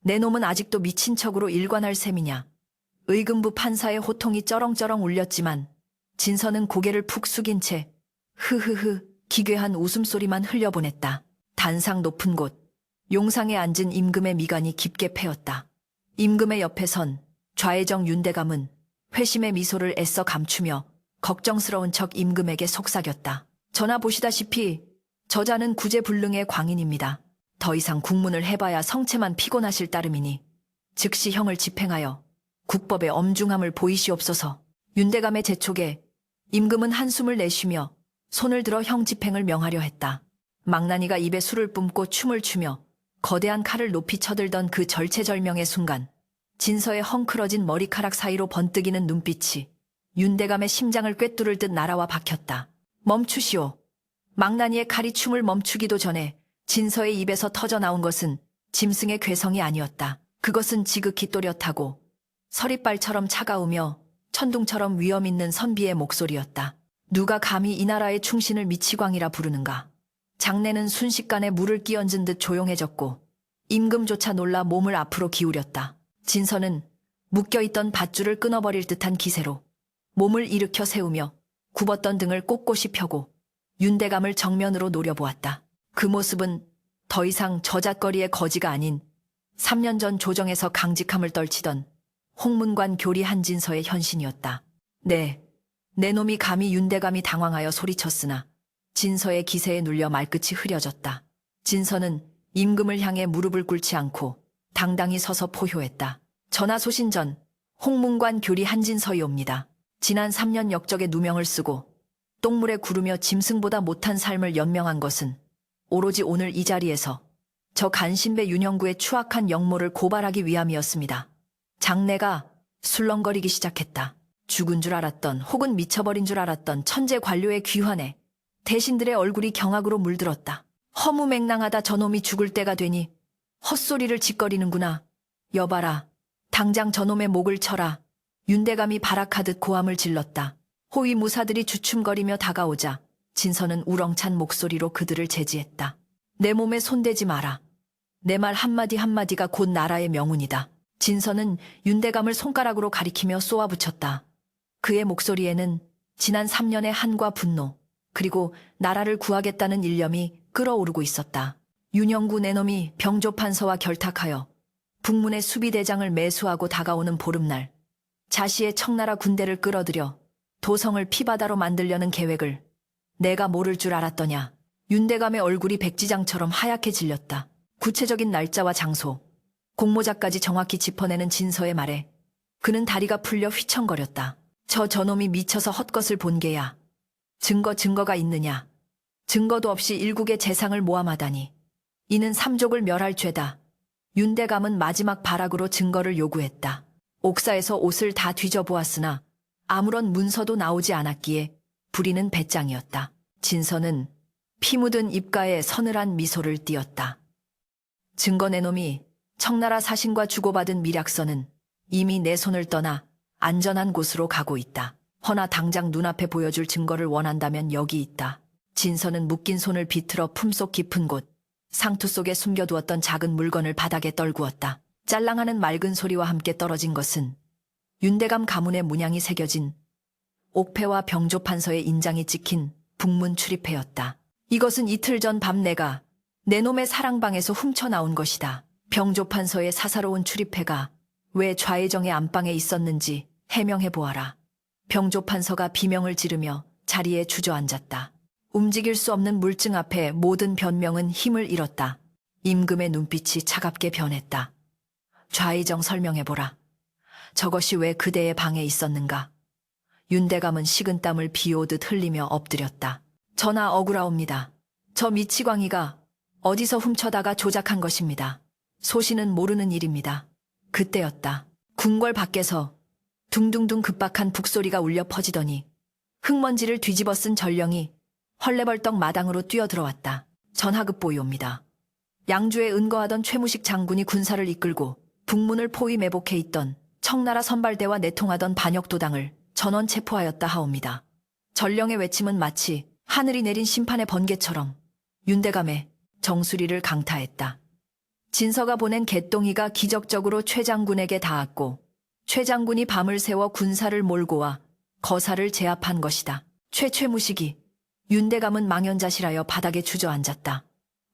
내 놈은 아직도 미친 척으로 일관할 셈이냐. 의금부 판사의 호통이 쩌렁쩌렁 울렸지만 진서는 고개를 푹 숙인 채 흐흐흐 기괴한 웃음소리만 흘려보냈다. 단상 높은 곳 용상에 앉은 임금의 미간이 깊게 패였다. 임금의 옆에 선 좌회정 윤대감은 회심의 미소를 애써 감추며 걱정스러운 척 임금에게 속삭였다. 전하 보시다시피 저자는 구제불능의 광인입니다. 더 이상 국문을 해봐야 성체만 피곤하실 따름이니 즉시 형을 집행하여 국법의 엄중함을 보이시옵소서. 윤대감의 재촉에 임금은 한숨을 내쉬며 손을 들어 형 집행을 명하려 했다. 망나니가 입에 술을 뿜고 춤을 추며 거대한 칼을 높이 쳐들던 그 절체절명의 순간 진서의 헝클어진 머리카락 사이로 번뜩이는 눈빛이 윤대감의 심장을 꿰뚫을 듯 날아와 박혔다. 멈추시오. 망나니의 칼이 춤을 멈추기도 전에 진서의 입에서 터져나온 것은 짐승의 괴성이 아니었다. 그것은 지극히 또렷하고 서리빨처럼 차가우며 천둥처럼 위험 있는 선비의 목소리였다. 누가 감히 이 나라의 충신을 미치광이라 부르는가. 장내는 순식간에 물을 끼얹은 듯 조용해졌고 임금조차 놀라 몸을 앞으로 기울였다. 진서는 묶여있던 밧줄을 끊어버릴 듯한 기세로 몸을 일으켜 세우며 굽었던 등을 꼿꼿이 펴고 윤대감을 정면으로 노려보았다. 그 모습은 더 이상 저잣거리의 거지가 아닌 3년 전 조정에서 강직함을 떨치던 홍문관 교리 한진서의 현신이었다. 네, 내 놈이 감히 윤대감이 당황하여 소리쳤으나 진서의 기세에 눌려 말끝이 흐려졌다. 진서는 임금을 향해 무릎을 꿇지 않고 당당히 서서 포효했다. 전하 소신 전 홍문관 교리 한진서이옵니다. 지난 3년 역적의 누명을 쓰고 똥물에 구르며 짐승보다 못한 삶을 연명한 것은 오로지 오늘 이 자리에서 저 간신배 윤형구의 추악한 역모를 고발하기 위함이었습니다. 장내가 술렁거리기 시작했다. 죽은 줄 알았던 혹은 미쳐버린 줄 알았던 천재 관료의 귀환에 대신들의 얼굴이 경악으로 물들었다. 허무맹랑하다. 저놈이 죽을 때가 되니 헛소리를 짓거리는구나. 여봐라. 당장 저놈의 목을 쳐라. 윤대감이 발악하듯 고함을 질렀다. 호위 무사들이 주춤거리며 다가오자 진서는 우렁찬 목소리로 그들을 제지했다. 내 몸에 손대지 마라. 내 말 한마디 한마디가 곧 나라의 명운이다. 진서는 윤대감을 손가락으로 가리키며 쏘아붙였다. 그의 목소리에는 지난 3년의 한과 분노, 그리고 나라를 구하겠다는 일념이 끓어오르고 있었다. 윤형구 내놈이 병조판서와 결탁하여 북문의 수비대장을 매수하고 다가오는 보름날 자시의 청나라 군대를 끌어들여 도성을 피바다로 만들려는 계획을 내가 모를 줄 알았더냐. 윤대감의 얼굴이 백지장처럼 하얗게 질렸다. 구체적인 날짜와 장소, 공모자까지 정확히 짚어내는 진서의 말에 그는 다리가 풀려 휘청거렸다. 저놈이 미쳐서 헛것을 본 게야. 증거가 있느냐. 증거도 없이 일국의 재상을 모함하다니. 이는 삼족을 멸할 죄다. 윤대감은 마지막 발악으로 증거를 요구했다. 옥사에서 옷을 다 뒤져보았으나 아무런 문서도 나오지 않았기에 불의는 배짱이었다. 진서는 피 묻은 입가에 서늘한 미소를 띄었다. 증거 내놈이 청나라 사신과 주고받은 미략서는 이미 내 손을 떠나 안전한 곳으로 가고 있다. 허나 당장 눈앞에 보여줄 증거를 원한다면 여기 있다. 진서는 묶인 손을 비틀어 품속 깊은 곳, 상투 속에 숨겨두었던 작은 물건을 바닥에 떨구었다. 짤랑하는 맑은 소리와 함께 떨어진 것은 윤대감 가문의 문양이 새겨진 옥패와 병조판서의 인장이 찍힌 북문 출입회였다. 이것은 이틀 전 밤 내가 내 놈의 사랑방에서 훔쳐나온 것이다. 병조판서의 사사로운 출입회가 왜 좌의정의 안방에 있었는지 해명해 보아라. 병조판서가 비명을 지르며 자리에 주저앉았다. 움직일 수 없는 물증 앞에 모든 변명은 힘을 잃었다. 임금의 눈빛이 차갑게 변했다. 좌의정 설명해보라. 저것이 왜 그대의 방에 있었는가? 윤대감은 식은땀을 비오듯 흘리며 엎드렸다. 전하 억울하옵니다. 저 미치광이가 어디서 훔쳐다가 조작한 것입니다. 소신은 모르는 일입니다. 그때였다. 궁궐 밖에서 둥둥둥 급박한 북소리가 울려 퍼지더니 흙먼지를 뒤집어 쓴 전령이 헐레벌떡 마당으로 뛰어들어왔다. 전하급보이옵니다. 양주에 은거하던 최무식 장군이 군사를 이끌고 북문을 포위 매복해 있던 청나라 선발대와 내통하던 반역도당을 전원 체포하였다 하옵니다. 전령의 외침은 마치 하늘이 내린 심판의 번개처럼 윤대감의 정수리를 강타했다. 진서가 보낸 개똥이가 기적적으로 최 장군에게 닿았고 최 장군이 밤을 새워 군사를 몰고 와 거사를 제압한 것이다. 최무식이 윤대감은 망연자실하여 바닥에 주저앉았다.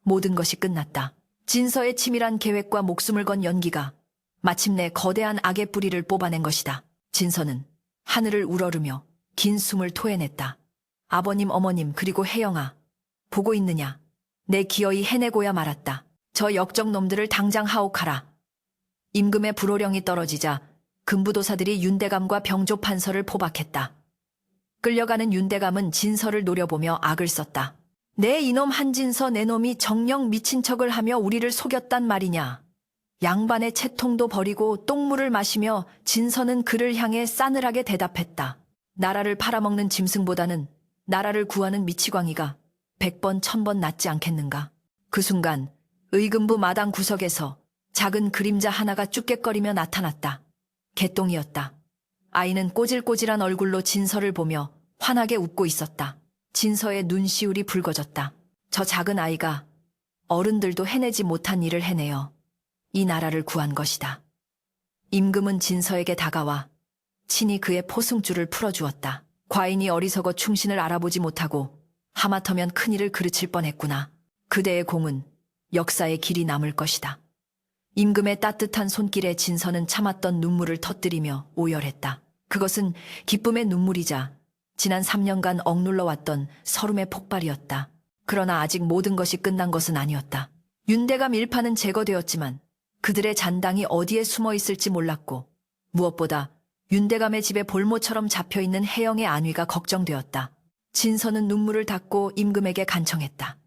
모든 것이 끝났다. 진서의 치밀한 계획과 목숨을 건 연기가 마침내 거대한 악의 뿌리를 뽑아낸 것이다. 진서는 하늘을 우러르며 긴 숨을 토해냈다. 아버님, 어머님, 그리고 혜영아, 보고 있느냐? 내 기어이 해내고야 말았다. 저 역적놈들을 당장 하옥하라. 임금의 불호령이 떨어지자 금부도사들이 윤대감과 병조판서를 포박했다. 끌려가는 윤대감은 진서를 노려보며 악을 썼다. 내 이놈 한진서 내 놈이 정녕 미친 척을 하며 우리를 속였단 말이냐. 양반의 채통도 버리고 똥물을 마시며 진서는 그를 향해 싸늘하게 대답했다. 나라를 팔아먹는 짐승보다는 나라를 구하는 미치광이가 100번 1000번 낫지 않겠는가. 그 순간 의금부 마당 구석에서 작은 그림자 하나가 쭈뼛거리며 나타났다. 개똥이었다. 아이는 꼬질꼬질한 얼굴로 진서를 보며 환하게 웃고 있었다. 진서의 눈시울이 붉어졌다. 저 작은 아이가 어른들도 해내지 못한 일을 해내어 이 나라를 구한 것이다. 임금은 진서에게 다가와 친히 그의 포승줄을 풀어주었다. 과인이 어리석어 충신을 알아보지 못하고 하마터면 큰일을 그르칠 뻔했구나. 그대의 공은 역사의 길이 남을 것이다. 임금의 따뜻한 손길에 진서는 참았던 눈물을 터뜨리며 오열했다. 그것은 기쁨의 눈물이자 지난 3년간 억눌러왔던 서름의 폭발이었다. 그러나 아직 모든 것이 끝난 것은 아니었다. 윤대감 일파는 제거되었지만 그들의 잔당이 어디에 숨어 있을지 몰랐고 무엇보다 윤대감의 집에 볼모처럼 잡혀있는 혜영의 안위가 걱정되었다. 진서는 눈물을 닦고 임금에게 간청했다.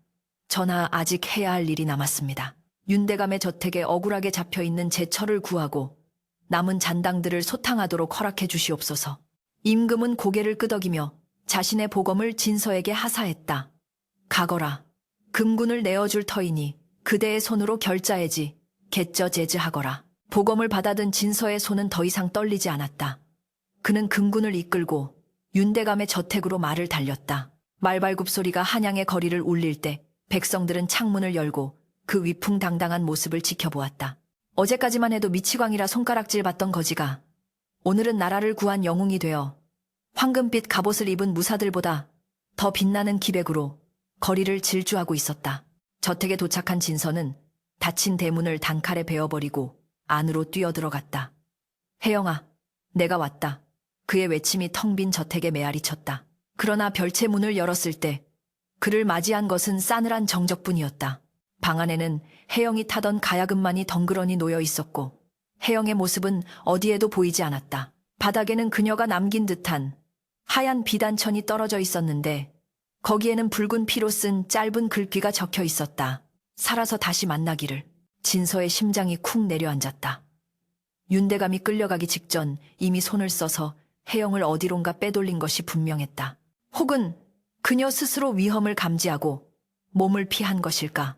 전하, 아직 해야 할 일이 남았습니다. 윤대감의 저택에 억울하게 잡혀있는 제 처를 구하고 남은 잔당들을 소탕하도록 허락해 주시옵소서. 임금은 고개를 끄덕이며 자신의 보검을 진서에게 하사했다. 가거라. 금군을 내어줄 터이니 그대의 손으로 결자해지 개쩌제즈하거라. 보검을 받아든 진서의 손은 더 이상 떨리지 않았다. 그는 금군을 이끌고 윤대감의 저택으로 말을 달렸다. 말발굽 소리가 한양의 거리를 울릴 때 백성들은 창문을 열고 그 위풍당당한 모습을 지켜보았다. 어제까지만 해도 미치광이라 손가락질 받던 거지가 오늘은 나라를 구한 영웅이 되어 황금빛 갑옷을 입은 무사들보다 더 빛나는 기백으로 거리를 질주하고 있었다. 저택에 도착한 진서는 닫힌 대문을 단칼에 베어버리고 안으로 뛰어들어갔다. 혜영아, 내가 왔다. 그의 외침이 텅 빈 저택에 메아리 쳤다. 그러나 별채 문을 열었을 때 그를 맞이한 것은 싸늘한 정적뿐이었다. 방 안에는 혜영이 타던 가야금만이 덩그러니 놓여 있었고 혜영의 모습은 어디에도 보이지 않았다. 바닥에는 그녀가 남긴 듯한 하얀 비단천이 떨어져 있었는데 거기에는 붉은 피로 쓴 짧은 글귀가 적혀 있었다. 살아서 다시 만나기를. 진서의 심장이 쿵 내려앉았다. 윤대감이 끌려가기 직전 이미 손을 써서 혜영을 어디론가 빼돌린 것이 분명했다. 혹은 그녀 스스로 위험을 감지하고 몸을 피한 것일까?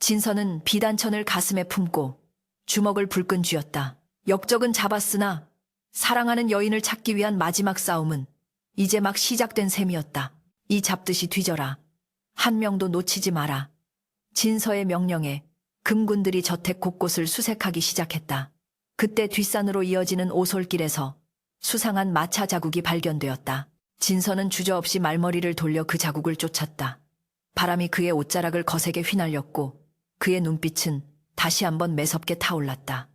진서는 비단천을 가슴에 품고 주먹을 불끈 쥐었다. 역적은 잡았으나 사랑하는 여인을 찾기 위한 마지막 싸움은 이제 막 시작된 셈이었다. 이 잡듯이 뒤져라. 한 명도 놓치지 마라. 진서의 명령에 금군들이 저택 곳곳을 수색하기 시작했다. 그때 뒷산으로 이어지는 오솔길에서 수상한 마차 자국이 발견되었다. 진서는 주저없이 말머리를 돌려 그 자국을 쫓았다. 바람이 그의 옷자락을 거세게 휘날렸고 그의 눈빛은 다시 한번 매섭게 타올랐다.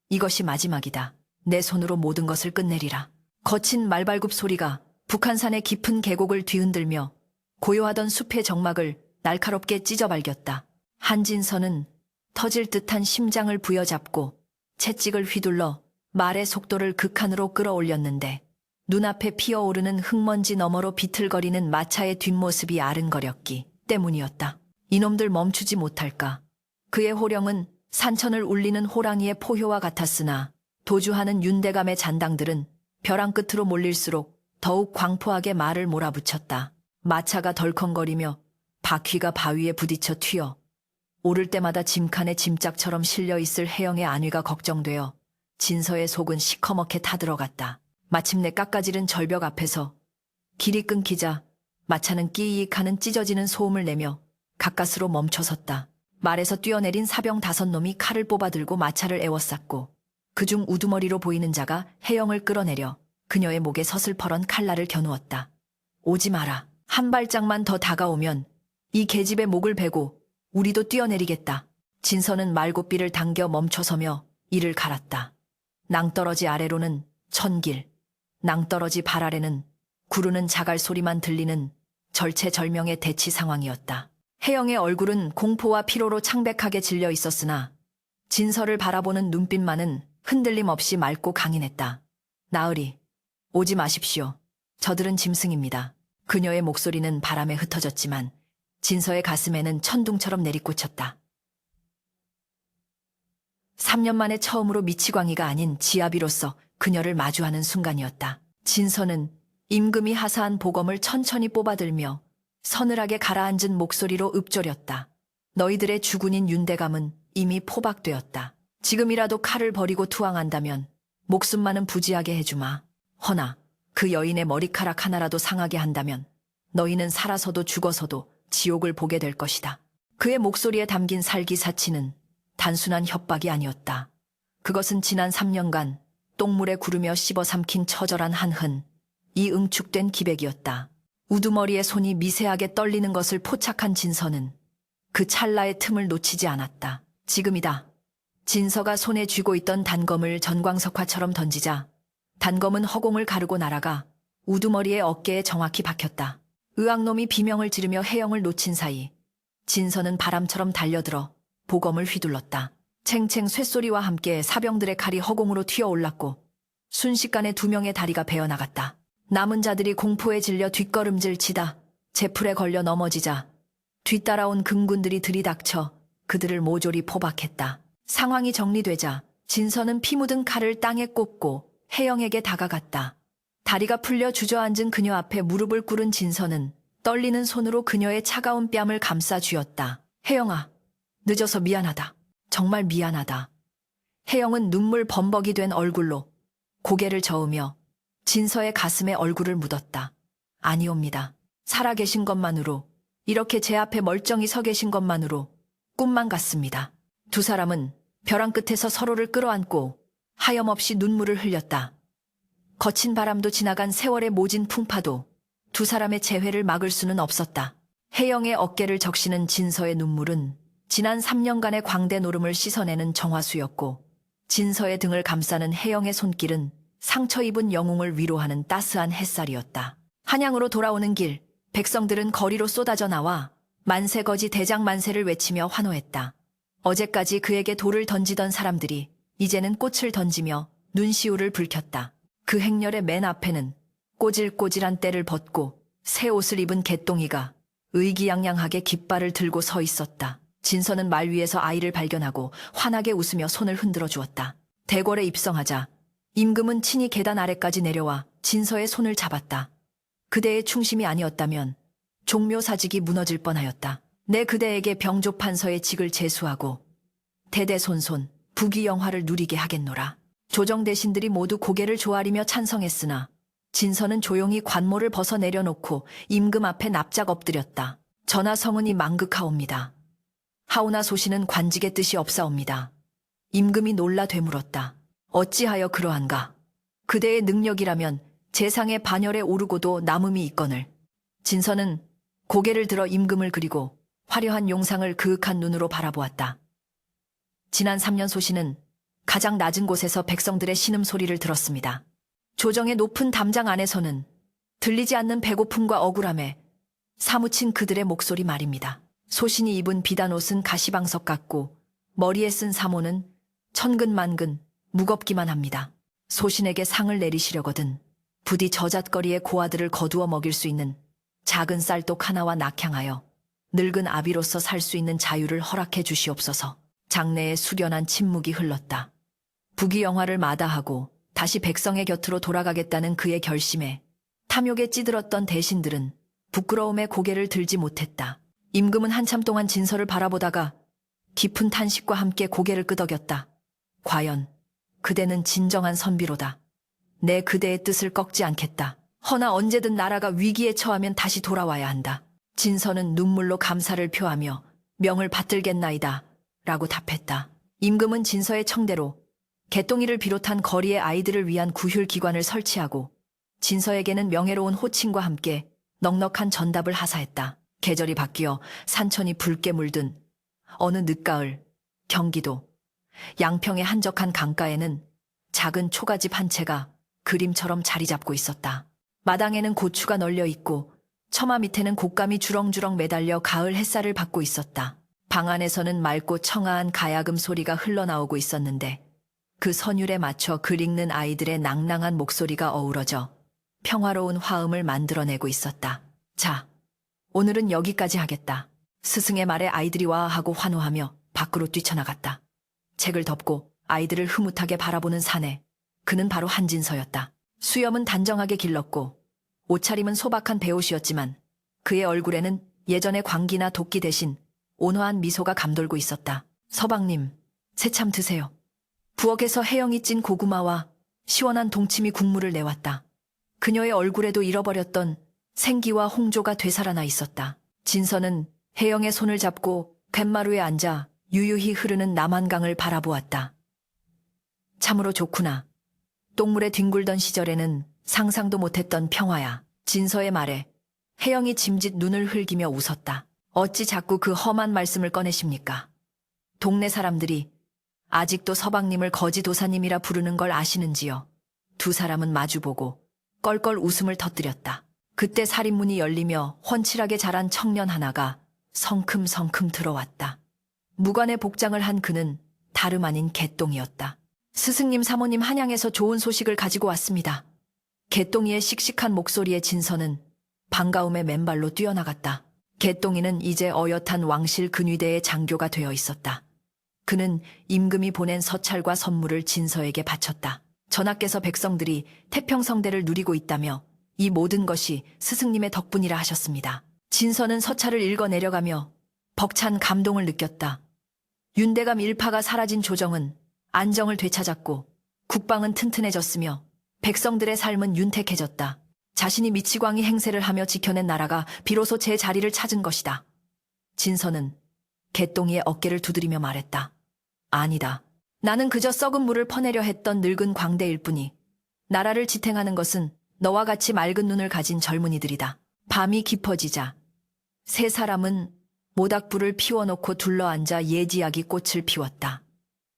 이것이 마지막이다. 내 손으로 모든 것을 끝내리라. 거친 말발굽 소리가 북한산의 깊은 계곡을 뒤흔들며 고요하던 숲의 정막을 날카롭게 찢어발겼다. 한진서는 터질 듯한 심장을 부여잡고 채찍을 휘둘러 말의 속도를 극한으로 끌어올렸는데 눈앞에 피어오르는 흙먼지 너머로 비틀거리는 마차의 뒷모습이 아른거렸기 때문이었다. 이놈들 멈추지 못할까. 그의 호령은 산천을 울리는 호랑이의 포효와 같았으나 도주하는 윤대감의 잔당들은 벼랑 끝으로 몰릴수록 더욱 광포하게 말을 몰아붙였다. 마차가 덜컹거리며 바퀴가 바위에 부딪혀 튀어 오를 때마다 짐칸에 짐짝처럼 실려있을 혜영의 안위가 걱정되어 진서의 속은 시커멓게 타들어갔다. 마침내 깎아지른 절벽 앞에서 길이 끊기자 마차는 끼익 하는 찢어지는 소음을 내며 가까스로 멈춰섰다. 말에서 뛰어내린 사병 5놈이 칼을 뽑아들고 마차를 에워쌌고 그중 우두머리로 보이는 자가 혜영을 끌어내려 그녀의 목에 서슬퍼런 칼날을 겨누었다. 오지 마라. 한 발짝만 더 다가오면 이 계집의 목을 베고 우리도 뛰어내리겠다. 진서는 말고삐를 당겨 멈춰서며 이를 갈았다. 낭떠러지 아래로는 천길, 낭떠러지 발 아래는 구르는 자갈 소리만 들리는 절체절명의 대치 상황이었다. 혜영의 얼굴은 공포와 피로로 창백하게 질려 있었으나 진서를 바라보는 눈빛만은 흔들림 없이 맑고 강인했다. 나으리, 오지 마십시오. 저들은 짐승입니다. 그녀의 목소리는 바람에 흩어졌지만 진서의 가슴에는 천둥처럼 내리꽂혔다. 3년 만에 처음으로 미치광이가 아닌 지아비로서 그녀를 마주하는 순간이었다. 진서는 임금이 하사한 보검을 천천히 뽑아들며 서늘하게 가라앉은 목소리로 읊조렸다. 너희들의 주군인 윤대감은 이미 포박되었다. 지금이라도 칼을 버리고 투항한다면 목숨만은 부지하게 해주마. 허나 그 여인의 머리카락 하나라도 상하게 한다면 너희는 살아서도 죽어서도 지옥을 보게 될 것이다. 그의 목소리에 담긴 살기사치는 단순한 협박이 아니었다. 그것은 지난 3년간 똥물에 구르며 씹어 삼킨 처절한 한흔, 이 응축된 기백이었다. 우두머리의 손이 미세하게 떨리는 것을 포착한 진서는 그 찰나의 틈을 놓치지 않았다. 지금이다. 진서가 손에 쥐고 있던 단검을 전광석화처럼 던지자 단검은 허공을 가르고 날아가 우두머리의 어깨에 정확히 박혔다. 의학놈이 비명을 지르며 혜영을 놓친 사이 진서는 바람처럼 달려들어 보검을 휘둘렀다. 챙챙 쇳소리와 함께 사병들의 칼이 허공으로 튀어올랐고 순식간에 2명의 다리가 베어나갔다. 남은 자들이 공포에 질려 뒷걸음질 치다 제풀에 걸려 넘어지자 뒤따라온 금군들이 들이닥쳐 그들을 모조리 포박했다. 상황이 정리되자 진서는 피 묻은 칼을 땅에 꽂고 혜영에게 다가갔다. 다리가 풀려 주저앉은 그녀 앞에 무릎을 꿇은 진서는 떨리는 손으로 그녀의 차가운 뺨을 감싸 쥐었다. 혜영아, 늦어서 미안하다. 정말 미안하다. 혜영은 눈물 범벅이 된 얼굴로 고개를 저으며 진서의 가슴에 얼굴을 묻었다. 아니옵니다. 살아계신 것만으로, 이렇게 제 앞에 멀쩡히 서 계신 것만으로 꿈만 같습니다. 두 사람은 벼랑 끝에서 서로를 끌어안고 하염없이 눈물을 흘렸다. 거친 바람도 지나간 세월의 모진 풍파도 두 사람의 재회를 막을 수는 없었다. 혜영의 어깨를 적시는 진서의 눈물은 지난 3년간의 광대 노름을 씻어내는 정화수였고 진서의 등을 감싸는 혜영의 손길은 상처 입은 영웅을 위로하는 따스한 햇살이었다. 한양으로 돌아오는 길, 백성들은 거리로 쏟아져 나와 만세거지 대장 만세를 외치며 환호했다. 어제까지 그에게 돌을 던지던 사람들이 이제는 꽃을 던지며 눈시울을 붉혔다. 그 행렬의 맨 앞에는 꼬질꼬질한 때를 벗고 새 옷을 입은 개똥이가 의기양양하게 깃발을 들고 서 있었다. 진서는 말 위에서 아이를 발견하고 환하게 웃으며 손을 흔들어 주었다. 대궐에 입성하자 임금은 친히 계단 아래까지 내려와 진서의 손을 잡았다. 그대의 충심이 아니었다면 종묘사직이 무너질 뻔하였다. 내 그대에게 병조판서의 직을 제수하고 대대손손 부귀영화를 누리게 하겠노라. 조정 대신들이 모두 고개를 조아리며 찬성했으나 진서는 조용히 관모를 벗어 내려놓고 임금 앞에 납작 엎드렸다. 전하 성은이 망극하옵니다. 하오나 소신은 관직의 뜻이 없사옵니다. 임금이 놀라 되물었다. 어찌하여 그러한가? 그대의 능력이라면 재상의 반열에 오르고도 남음이 있거늘. 진서는 고개를 들어 임금을 그리고 화려한 용상을 그윽한 눈으로 바라보았다. 지난 3년 소신은 가장 낮은 곳에서 백성들의 신음소리를 들었습니다. 조정의 높은 담장 안에서는 들리지 않는 배고픔과 억울함에 사무친 그들의 목소리 말입니다. 소신이 입은 비단옷은 가시방석 같고 머리에 쓴 사모는 천근만근 무겁기만 합니다. 소신에게 상을 내리시려거든 부디 저잣거리의 고아들을 거두어 먹일 수 있는 작은 쌀독 하나와 낙향하여 늙은 아비로서 살 수 있는 자유를 허락해 주시옵소서. 장내에 숙연한 침묵이 흘렀다. 부귀영화를 마다하고 다시 백성의 곁으로 돌아가겠다는 그의 결심에 탐욕에 찌들었던 대신들은 부끄러움에 고개를 들지 못했다. 임금은 한참 동안 진서를 바라보다가 깊은 탄식과 함께 고개를 끄덕였다. 과연 그대는 진정한 선비로다. 내 그대의 뜻을 꺾지 않겠다. 허나 언제든 나라가 위기에 처하면 다시 돌아와야 한다. 진서는 눈물로 감사를 표하며 명을 받들겠나이다 라고 답했다. 임금은 진서의 청대로 개똥이를 비롯한 거리의 아이들을 위한 구휼기관을 설치하고 진서에게는 명예로운 호칭과 함께 넉넉한 전답을 하사했다. 계절이 바뀌어 산천이 붉게 물든 어느 늦가을 경기도 양평의 한적한 강가에는 작은 초가집 한 채가 그림처럼 자리 잡고 있었다. 마당에는 고추가 널려 있고 처마 밑에는 곶감이 주렁주렁 매달려 가을 햇살을 받고 있었다. 방 안에서는 맑고 청아한 가야금 소리가 흘러나오고 있었는데 그 선율에 맞춰 글 읽는 아이들의 낭낭한 목소리가 어우러져 평화로운 화음을 만들어내고 있었다. 자, 오늘은 여기까지 하겠다. 스승의 말에 아이들이 와하고 환호하며 밖으로 뛰쳐나갔다. 책을 덮고 아이들을 흐뭇하게 바라보는 사내, 그는 바로 한진서였다. 수염은 단정하게 길렀고 옷차림은 소박한 배옷이었지만 그의 얼굴에는 예전의 광기나 도끼 대신 온화한 미소가 감돌고 있었다. 서방님, 새참 드세요. 부엌에서 혜영이 찐 고구마와 시원한 동치미 국물을 내왔다. 그녀의 얼굴에도 잃어버렸던 생기와 홍조가 되살아나 있었다. 진서는 혜영의 손을 잡고 갯마루에 앉아 유유히 흐르는 남한강을 바라보았다. 참으로 좋구나. 똥물에 뒹굴던 시절에는 상상도 못했던 평화야. 진서의 말에 혜영이 짐짓 눈을 흘기며 웃었다. 어찌 자꾸 그 험한 말씀을 꺼내십니까? 동네 사람들이 아직도 서방님을 거지도사님이라 부르는 걸 아시는지요? 두 사람은 마주보고 껄껄 웃음을 터뜨렸다. 그때 살인문이 열리며 훤칠하게 자란 청년 하나가 성큼성큼 들어왔다. 무관의 복장을 한 그는 다름 아닌 개똥이었다. 스승님 사모님 한양에서 좋은 소식을 가지고 왔습니다. 개똥이의 씩씩한 목소리에 진서는 반가움에 맨발로 뛰어나갔다. 개똥이는 이제 어엿한 왕실 근위대의 장교가 되어 있었다. 그는 임금이 보낸 서찰과 선물을 진서에게 바쳤다. 전하께서 백성들이 태평성대를 누리고 있다며 이 모든 것이 스승님의 덕분이라 하셨습니다. 진서는 서찰을 읽어 내려가며 벅찬 감동을 느꼈다. 윤대감 일파가 사라진 조정은 안정을 되찾았고 국방은 튼튼해졌으며 백성들의 삶은 윤택해졌다. 자신이 미치광이 행세를 하며 지켜낸 나라가 비로소 제 자리를 찾은 것이다. 진서는 개똥이의 어깨를 두드리며 말했다. 아니다. 나는 그저 썩은 물을 퍼내려 했던 늙은 광대일 뿐이 나라를 지탱하는 것은 너와 같이 맑은 눈을 가진 젊은이들이다. 밤이 깊어지자 세 사람은 모닥불을 피워놓고 둘러앉아 예지야기 꽃을 피웠다.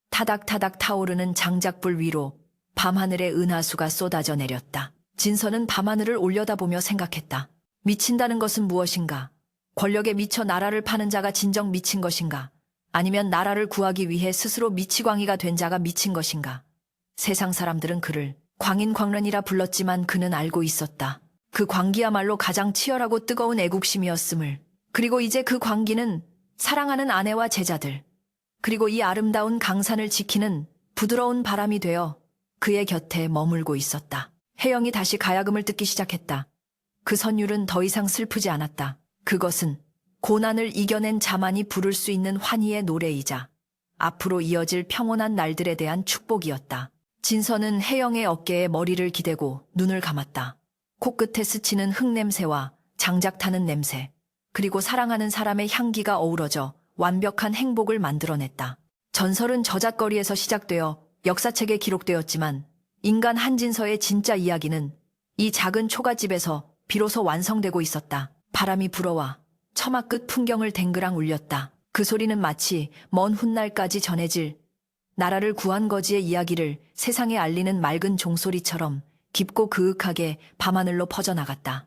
타닥타닥 타오르는 장작불 위로 밤하늘의 은하수가 쏟아져 내렸다. 진서는 밤하늘을 올려다보며 생각했다. 미친다는 것은 무엇인가? 권력에 미쳐 나라를 파는 자가 진정 미친 것인가? 아니면 나라를 구하기 위해 스스로 미치광이가 된 자가 미친 것인가? 세상 사람들은 그를 광인광런이라 불렀지만 그는 알고 있었다. 그 광기야말로 가장 치열하고 뜨거운 애국심이었음을, 그리고 이제 그 광기는 사랑하는 아내와 제자들, 그리고 이 아름다운 강산을 지키는 부드러운 바람이 되어 그의 곁에 머물고 있었다. 혜영이 다시 가야금을 뜯기 시작했다. 그 선율은 더 이상 슬프지 않았다. 그것은 고난을 이겨낸 자만이 부를 수 있는 환희의 노래이자 앞으로 이어질 평온한 날들에 대한 축복이었다. 진서는 혜영의 어깨에 머리를 기대고 눈을 감았다. 코끝에 스치는 흙냄새와 장작 타는 냄새, 그리고 사랑하는 사람의 향기가 어우러져 완벽한 행복을 만들어냈다. 전설은 저잣거리에서 시작되어 역사책에 기록되었지만 인간 한진서의 진짜 이야기는 이 작은 초가집에서 비로소 완성되고 있었다. 바람이 불어와 처마 끝 풍경을 댕그랑 울렸다. 그 소리는 마치 먼 훗날까지 전해질 나라를 구한 거지의 이야기를 세상에 알리는 맑은 종소리처럼 깊고 그윽하게 밤하늘로 퍼져나갔다.